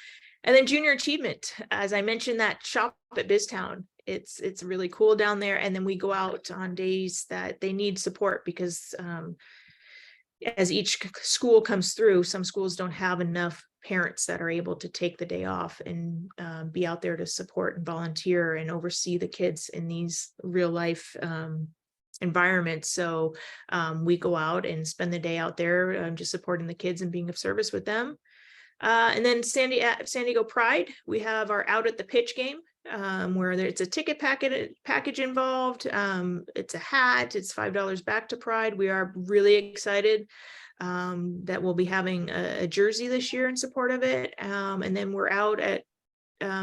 then junior achievement, as I mentioned, that shop at BizTown, it's really cool down there. And then we go out on days that they need support because as each school comes through, some schools don't have enough parents that are able to take the day off and be out there to support and volunteer and oversee the kids in these real life environments. So we go out and spend the day out there just supporting the kids and being of service with them. And then San Diego Pride, we have our Out at the Pitch game, where it's a ticket package involved. It's a hat, it's $5 back to Pride. We are really excited that we'll be having a jersey this year in support of it. And then we're out at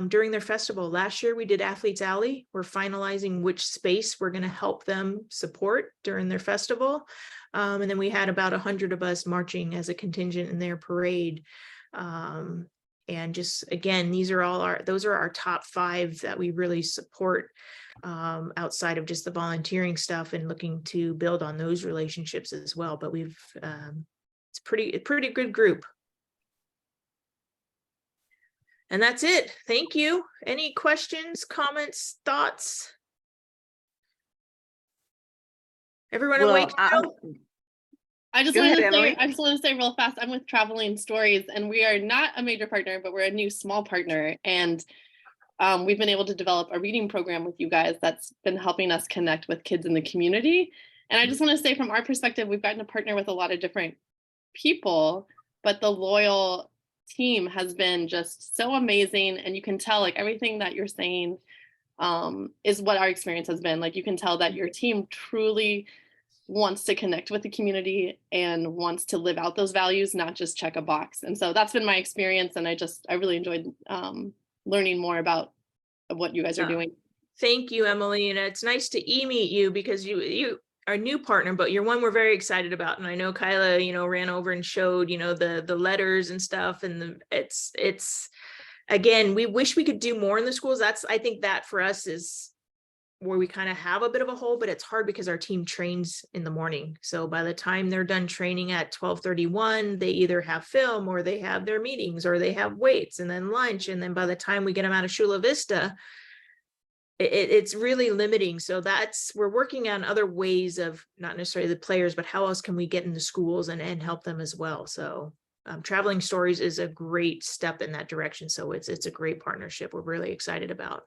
during their festival. Last year we did Athletes Alley. We're finalizing which space we're going to help them support during their festival. And then we had about 100 of us marching as a contingent in their parade. And just, again, those are our top 5 that we really support outside of just the volunteering stuff, and looking to build on those relationships as well. But it's a pretty good group. And that's it. Thank you. Any questions, comments, thoughts? Everyone awake? I just Go want ahead, Emily. to say real fast, I'm with Traveling Stories, and we are not a major partner, but we're a new small partner. And we've been able to develop a reading program with you guys that's been helping us connect with kids in the community. And I just want to say from our perspective, we've gotten to partner with a lot of different people, but the loyal team has been just so amazing. And you can tell like everything that you're saying is what our experience has been. Like you can tell that your team truly wants to connect with the community and wants to live out those values, not just check a box. And so that's been my experience. And I really enjoyed learning more about what you guys are doing. Thank you, Emily. And it's nice to meet you because you are a new partner, but you're one we're very excited about. And I know Kyla, ran over and showed, the letters and stuff. And it's again, we wish we could do more in the schools. I think that for us is where we kind of have a bit of a hole, but it's hard because our team trains in the morning. So by the time they're done training at 12:31, they either have film or they have their meetings or they have weights and then lunch. And then by the time we get them out of Chula Vista, it's really limiting. So we're working on other ways of not necessarily the players, but how else can we get into schools and help them as well. So Traveling Stories is a great step in that direction. So it's a great partnership we're really excited about.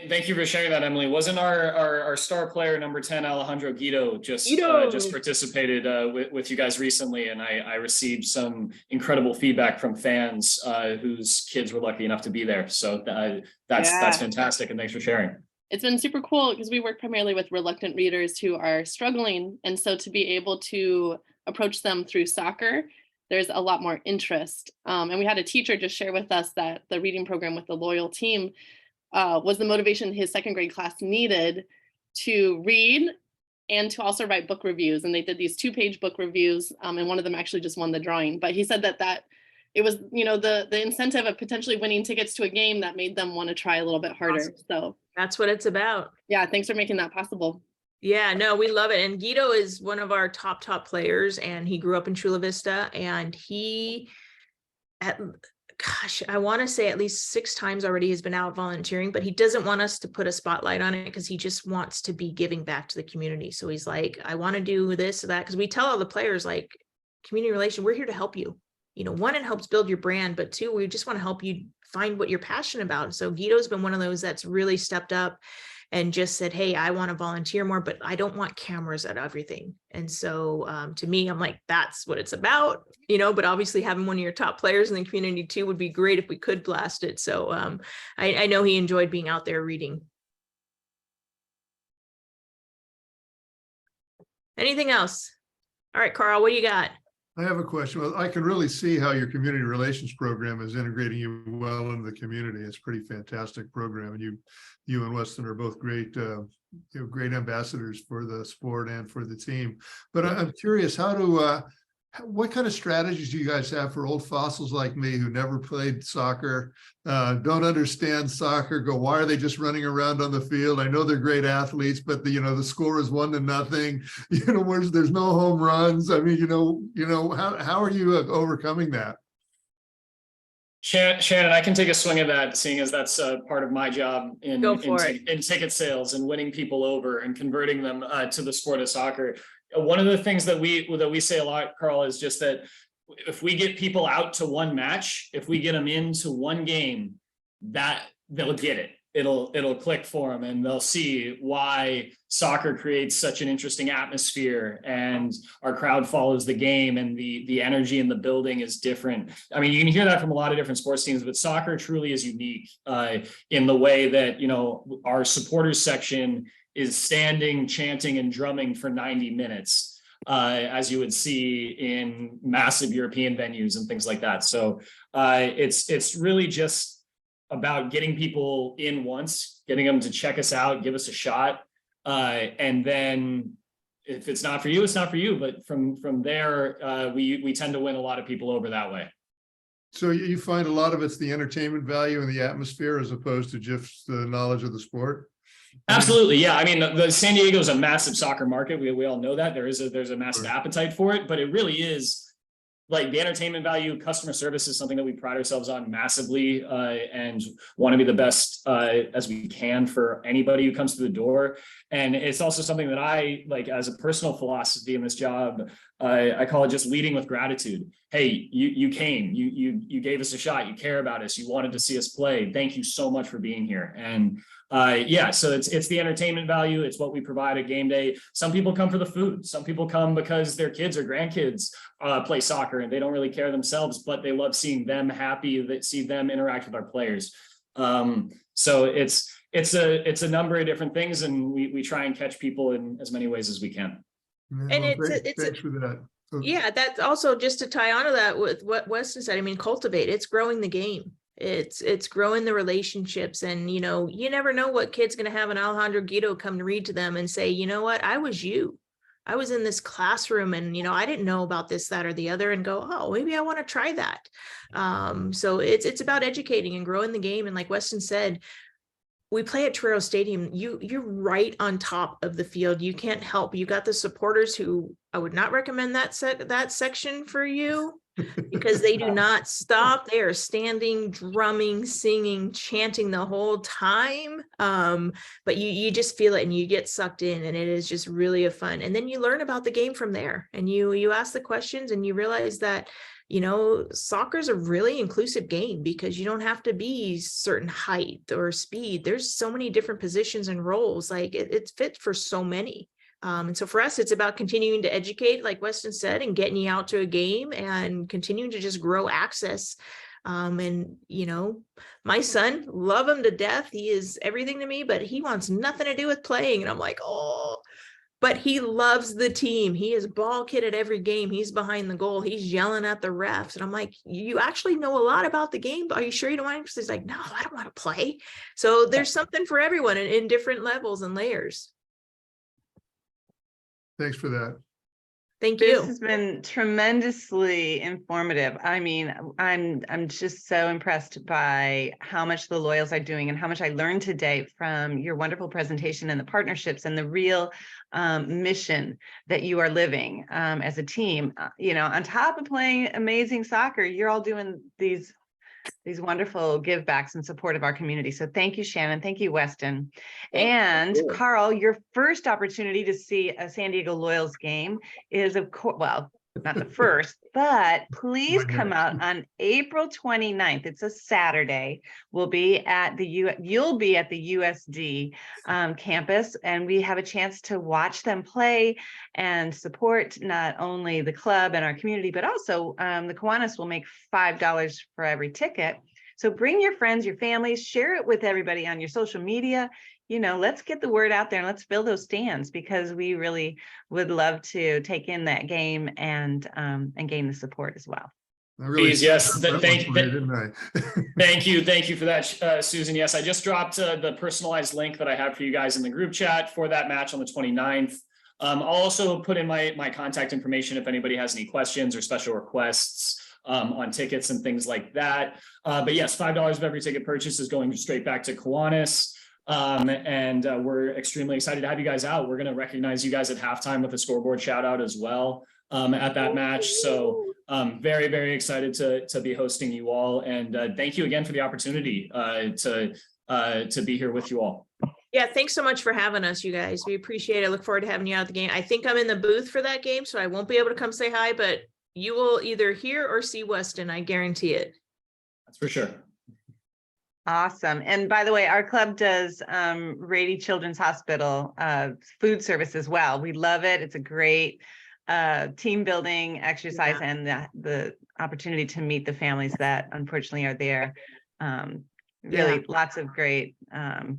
Thank you for sharing that, Emily. Wasn't our star player number 10, Alejandro Guido, just participated with you guys recently, and I received some incredible feedback from fans whose kids were lucky enough to be there. So that's fantastic, and thanks for sharing. It's been super cool because we work primarily with reluctant readers who are struggling, and so to be able to approach them through soccer, there's a lot more interest. And we had a teacher just share with us that the reading program with the loyal team was the motivation his second grade class needed to read and to also write book reviews. And they did these 2-page book reviews, and one of them actually just won the drawing. But he said that it was, the incentive of potentially winning tickets to a game that made them want to try a little bit harder. Awesome. So that's what it's about. Yeah, thanks for making that possible. Yeah, no, we love it. And Guido is one of our top players, and he grew up in Chula Vista, and I want to say at least 6 times already has been out volunteering, but he doesn't want us to put a spotlight on it because he just wants to be giving back to the community. So he's like, I want to do this or that, because we tell all the players, like, community relation, we're here to help you. One, it helps build your brand, but 2, we just want to help you find what you're passionate about. So Guido's been one of those that's really stepped up and just said, hey, I want to volunteer more, but I don't want cameras at everything. And so to me, I'm like, that's what it's about, but obviously having one of your top players in the community too would be great if we could blast it. So I know he enjoyed being out there reading. Anything else? All right, Carl, what do you got? I have a question. Well, I can really see how your community relations program is integrating you well into the community. It's a pretty fantastic program, and you and Weston are both great, great ambassadors for the sport and for the team. But I'm curious, what kind of strategies do you guys have for old fossils like me who never played soccer, don't understand soccer, why are they just running around on the field? I know they're great athletes, but the score is 1-0. There's no home runs. I mean, how are you overcoming that? Shannon, I can take a swing at that, seeing as that's part of my job in ticket sales and winning people over and converting them to the sport of soccer. One of the things that we say a lot, Carl, is just that if we get people out to one match, if we get them into one game, that they'll get it. It'll click for them, and they'll see why soccer creates such an interesting atmosphere, and our crowd follows the game, and the energy in the building is different. I mean, you can hear that from a lot of different sports teams, but soccer truly is unique in the way that our supporters section is standing, chanting, and drumming for 90 minutes, as you would see in massive European venues and things like that. So it's really just about getting people in once, getting them to check us out, give us a shot. And then if it's not for you, it's not for you. But from there, we tend to win a lot of people over that way. So you find a lot of it's the entertainment value and the atmosphere as opposed to just the knowledge of the sport? Absolutely. Yeah. I mean, the San Diego is a massive soccer market. We all know that there's a massive appetite for it, but it really is like the entertainment value. Customer service is something that we pride ourselves on massively, and want to be the best as we can for anybody who comes through the door. And it's also something that I like as a personal philosophy in this job. I call it just leading with gratitude. Hey, you came, you gave us a shot, you care about us, you wanted to see us play. Thank you so much for being here. And yeah, so it's the entertainment value. It's what we provide at game day. Some people come for the food. Some people come because their kids or grandkids play soccer and they don't really care themselves, but they love seeing them happy, that see them interact with our players. So it's a number of different things, and we try and catch people in as many ways as we can. And Well, it's thanks for that. So- yeah, that's also just to tie onto that with what Weston said. I mean, cultivate, it's growing the game. It's growing the relationships, and you know, you never know what kid's going to have an Alejandro Guido come to read to them and say, you know what, I was in this classroom and, you know, I didn't know about this, that, or the other, and go, oh, maybe I want to try that. So it's about educating and growing the game. And like Weston said, we play at Torero Stadium. You're right on top of the field. You can't help. You got the supporters who I would not recommend that section for you, because they do not stop. They are standing, drumming, singing, chanting the whole time. But you just feel it and you get sucked in, and it is just really a fun. And then you learn about the game from there, and you ask the questions and you realize that, you know, soccer is a really inclusive game because you don't have to be certain height or speed. There's so many different positions and roles. Like it's fit for so many. And so for us, it's about continuing to educate, like Weston said, and getting you out to a game and continuing to just grow access. And, you know, my son, love him to death. He is everything to me, but he wants nothing to do with playing. And I'm like, oh, but he loves the team. He is ball kid at every game. He's behind the goal. He's yelling at the refs. And I'm like, you actually know a lot about the game, but are you sure you don't want to? He's like, no, I don't want to play. So there's something for everyone in different levels and layers. Thanks for that. Thank This you. has been tremendously informative. I mean, I'm just so impressed by how much the Loyals are doing and how much I learned today from your wonderful presentation and the partnerships and the real mission that you are living as a team. You know, on top of playing amazing soccer, you're all doing these wonderful give backs in support of our community. So thank you, Shannon. Thank you, Weston. And Carl, your first opportunity to see a San Diego Loyals game is, of course, well, not the first, but please come out on April 29th. It's a Saturday. You'll be at the USD campus, and we have a chance to watch them play and support not only the club and our community, but also the Kiwanis will make $5 for every ticket. So bring your friends, your families, share it with everybody on your social media. You know, let's get the word out there and let's fill those stands, because we really would love to take in that game and gain the support as well. Please, yes. Thank you for that, Susan. Yes, I just dropped the personalized link that I have for you guys in the group chat for that match on the 29th. I'll also put in my contact information if anybody has any questions or special requests on tickets and things like that. But yes, $5 of every ticket purchase is going straight back to Kiwanis. And we're extremely excited to have you guys out. We're going to recognize you guys at halftime with a scoreboard shout out as well at that match. So very, very excited to be hosting you all. And thank you again for the opportunity to be here with you all. Yeah, thanks so much for having us, you guys. We appreciate it. I look forward to having you out at the game. I think I'm in the booth for that game, so I won't be able to come say hi, but you will either hear or see Weston. I guarantee it. That's for sure. Awesome. And by the way, our club does Rady Children's Hospital food service as well. We love it. It's a great team building exercise, and the opportunity to meet the families that unfortunately are there. Really lots of great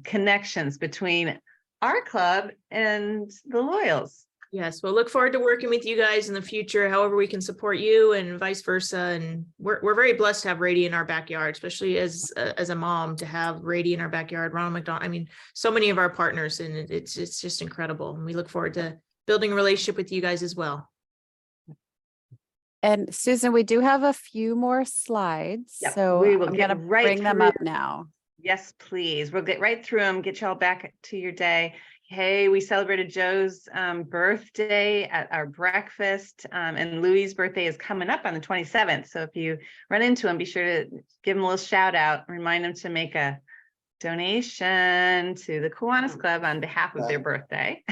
connections between our club and the Loyals. Yes, we'll look forward to working with you guys in the future, however we can support you and vice versa. And we're very blessed to have Rady in our backyard, especially as a mom, to have Rady in our backyard, Ronald McDonald. I mean, so many of our partners, and it's just incredible. And we look forward to building a relationship with you guys as well. And Susan, we do have a few more slides, Yep, so we will I'm get going to right bring them through. up now. Yes, please. We'll get right through them, get y'all back to your day. Hey, we celebrated Joe's birthday at our breakfast, and Louis' birthday is coming up on the 27th. So if you run into him, be sure to give him a little shout out, remind him to make a donation to the Kiwanis Club on behalf of their birthday,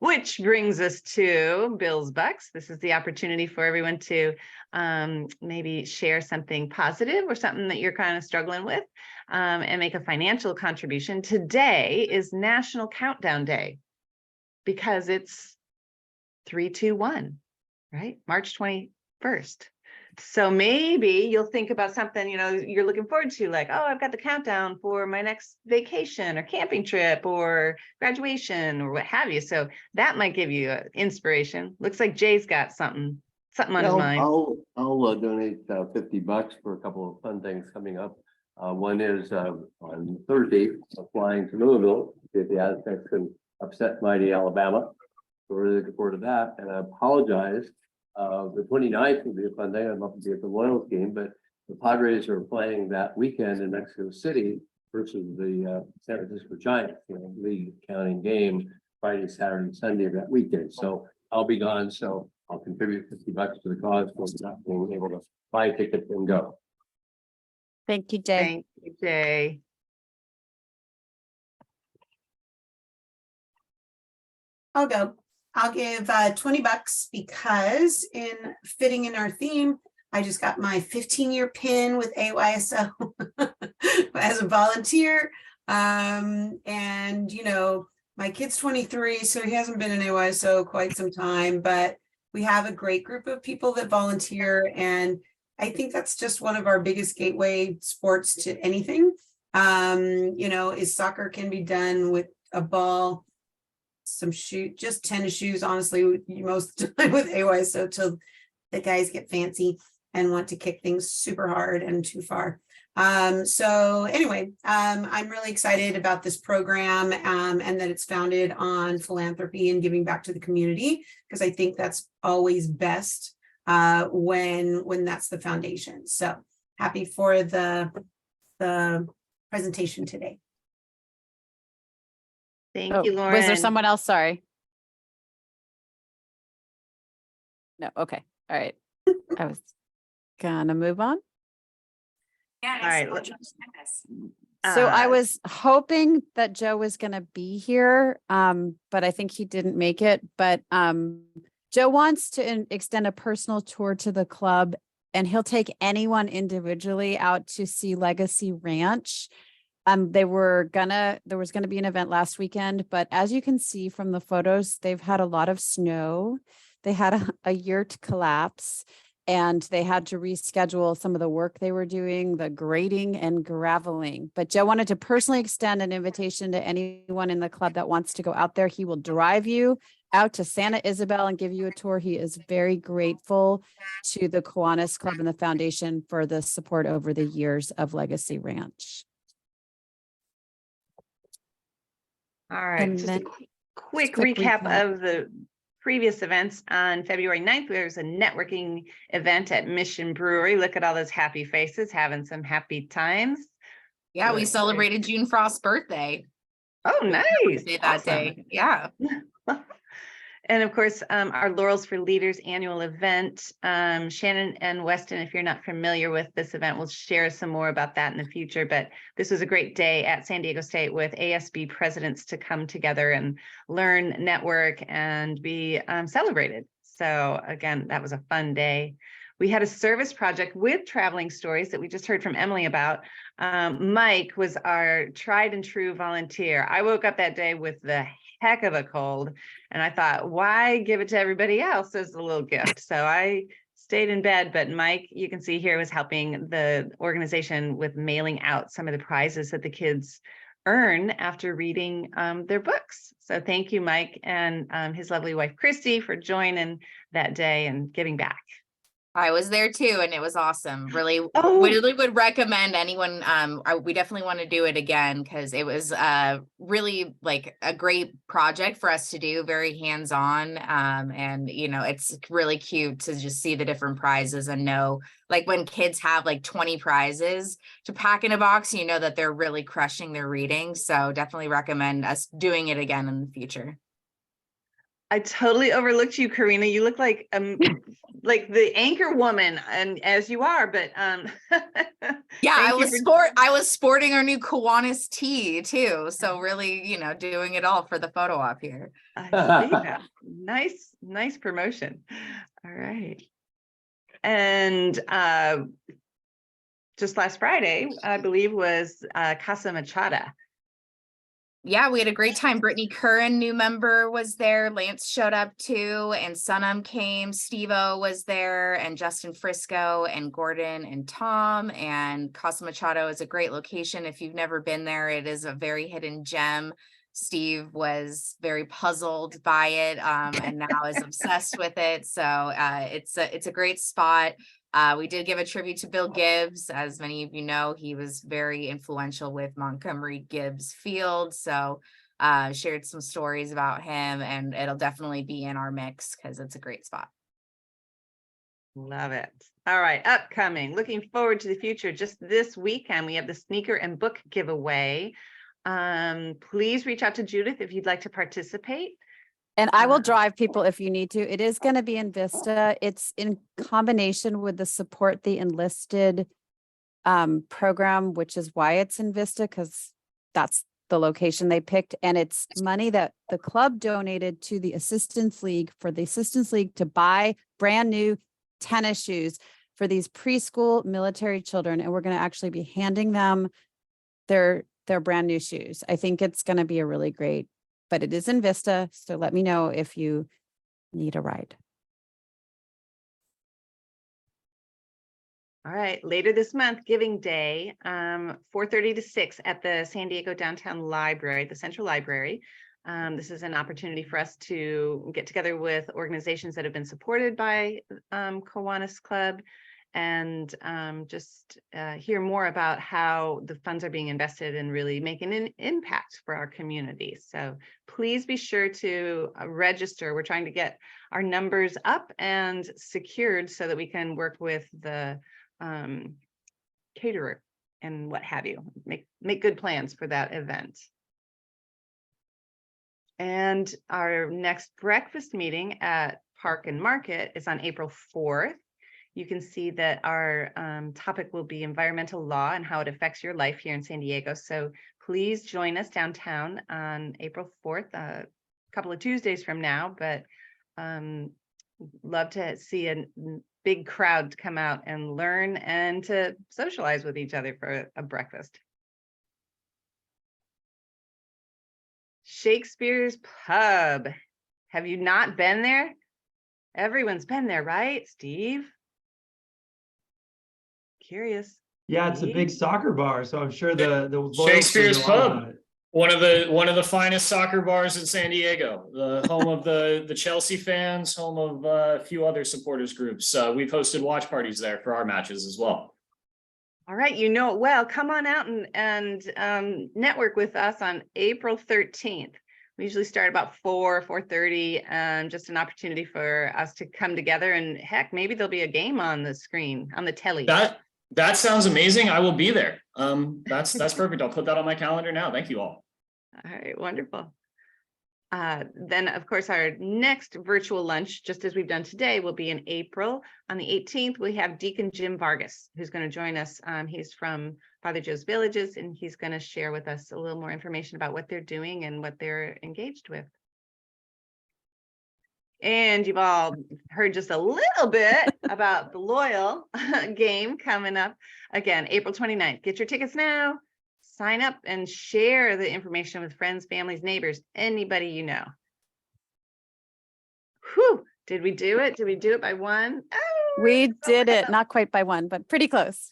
which brings us to Bill's Bucks. This is the opportunity for everyone to maybe share something positive or something that you're kind of struggling with, and make a financial contribution. Today is National Countdown Day because it's 3-2-1, right? March 21st. So maybe you'll think about something, you're looking forward to, like, oh, I've got the countdown for my next vacation or camping trip or graduation or what have you. So that might give you inspiration. Looks like Jay's got something on his mind. I'll donate $50 for a couple of fun things coming up. One is on Thursday, flying to Louisville, if the Aztecs can upset mighty Alabama. So we're really looking forward to that. And I apologize. The 29th will be a fun day. I'd love to be at the Royals game, but the Padres are playing that weekend in Mexico City versus the San Francisco Giants, league counting game Friday, Saturday, Sunday of that weekend. So I'll be gone. So I'll contribute $50 to the cause for not being able to buy a ticket and go. Thank you, Jay. Thank you, Jay. I'll go. I'll give $20 because in fitting in our theme, I just got my 15-year pin with AYSO as a volunteer. And my kid's 23, so he hasn't been in AYSO quite some time, but we have a great group of people that volunteer. And I think that's just one of our biggest gateway sports to anything. Is soccer can be done with a ball, some shoe, just tennis shoes, honestly, most of the time with AYSO till the guys get fancy and want to kick things super hard and too far. So anyway, I'm really excited about this program and that it's founded on philanthropy and giving back to the community, because I think that's always best when that's the foundation. So happy for the presentation today. Thank you, Lauren. Was there someone else? Sorry. No. Okay. All right. I was gonna move on. Yeah. All right. So I was hoping that Joe was going to be here, but I think he didn't make it. But Joe wants to extend a personal tour to the club, and he'll take anyone individually out to see Legacy Ranch. There was gonna be an event last weekend, but as you can see from the photos, they've had a lot of snow. They had a yurt collapse, and they had to reschedule some of the work they were doing, the grading and graveling. But Joe wanted to personally extend an invitation to anyone in the club that wants to go out there. He will drive you out to Santa Isabel and give you a tour. He is very grateful to the Kiwanis Club and the foundation for the support over the years of Legacy Ranch. All right, And just then- a quick quick recap recap. of the previous events. On February 9th, there was a networking event at Mission Brewery. Look at all those happy faces, having some happy times. Yeah, we Good. celebrated June Frost's birthday. Oh, nice. That Awesome. day. Yeah. And of course, our Laurels for Leaders annual event. Shannon and Weston, if you're not familiar with this event, we'll share some more about that in the future. But this was a great day at San Diego State with ASB presidents to come together and learn, network, and be celebrated. So again, that was a fun day. We had a service project with Traveling Stories that we just heard from Emily about. Mike was our tried and true volunteer. I woke up that day with the heck of a cold, and I thought, why give it to everybody else as a little gift? So I stayed in bed, but Mike, you can see here, was helping the organization with mailing out some of the prizes that the kids earn after reading their books. So thank you, Mike, and his lovely wife, Christy, for joining that day and giving back. I was there too, and it was awesome. Really, Oh. really would recommend anyone. We definitely want to do it again because it was really like a great project for us to do, very hands-on. And it's really cute to just see the different prizes and know, like when kids have like 20 prizes to pack in a box, you know that they're really crushing their reading. So definitely recommend us doing it again in the future. I totally overlooked you, Karina. You look like the anchor woman, and as you are, but Yeah, thank you for I was sporting our new Kiwanis tee too. So really, doing it all for the photo op here. I see that. Nice promotion. All right. And just last Friday, I believe, was Casa Machada. Yeah, we had a great time. Brittany Curran, new member, was there. Lance showed up too, and Sunum came. Steve-O was there, and Justin Frisco, and Gordon and Tom. And Casa Machado is a great location. If you've never been there, it is a very hidden gem. Steve was very puzzled by it, and now is obsessed with it. So it's a great spot. We did give a tribute to Bill Gibbs. As many of you know, he was very influential with Montgomery Gibbs Field. So shared some stories about him, and it'll definitely be in our mix because it's a great spot. Love it. All right, upcoming, looking forward to the future. Just this weekend, we have the sneaker and book giveaway. Please reach out to Judith if you'd like to participate. And I will drive people if you need to. It is going to be in Vista. It's in combination with the Support the Enlisted program, which is why it's in Vista, because that's the location they picked. And it's money that the club donated to the Assistance League for the Assistance League to buy brand new tennis shoes for these preschool military children. And we're going to actually be handing them their brand new shoes. I think it's going to be a really great, but it is in Vista. So let me know if you need a ride. All right, later this month, Giving Day, 4:30 to 6 at the San Diego Downtown Library, the Central Library. This is an opportunity for us to get together with organizations that have been supported by Kiwanis Club and just hear more about how the funds are being invested in really making an impact for our community. So please be sure to register. We're trying to get our numbers up and secured so that we can work with the caterer and what have you, make good plans for that event. And our next breakfast meeting at Park and Market is on April 4th. You can see that our topic will be environmental law and how it affects your life here in San Diego. So please join us downtown on April 4th, a couple of Tuesdays from now, but love to see a big crowd come out and learn and to socialize with each other for a breakfast. Shakespeare's Pub. Have you not been there? Everyone's been there, right, Steve? Curious. Yeah, it's a big soccer bar, so I'm sure the Shakespeare's Pub, one of the finest soccer bars in San Diego, the home of the Chelsea fans, home of a few other supporters groups. We've hosted watch parties there for our matches as well. All right, you know it well. Come on out and network with us on April 13th. We usually start about 4:30, just an opportunity for us to come together, and heck, maybe there'll be a game on the screen, on the telly. That sounds amazing. I will be there. That's perfect. I'll put that on my calendar now. Thank you all. All right, wonderful. Then, of course, our next virtual lunch, just as we've done today, will be in April. On the 18th, we have Deacon Jim Vargas, who's going to join us. He's from Father Joe's Villages, and he's going to share with us a little more information about what they're doing and what they're engaged with. And you've all heard just a little bit about the Loyal game coming up. Again, April 29th. Get your tickets now. Sign up and share the information with friends, families, neighbors, anybody you know. Whew, did we do it? Did we do it by one? Oh, We did it, not quite by one, but pretty close.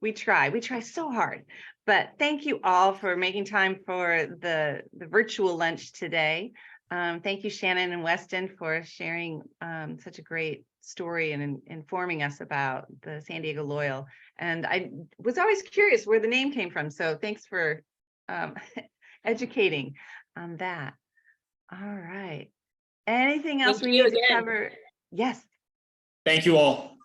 We try so hard. But thank you all for making time for the virtual lunch today. Thank you, Shannon and Weston, for sharing such a great story and informing us about the San Diego Loyal. And I was always curious where the name came from. So thanks for educating on that. All right. Anything else we need to cover? Yes. Thank you all.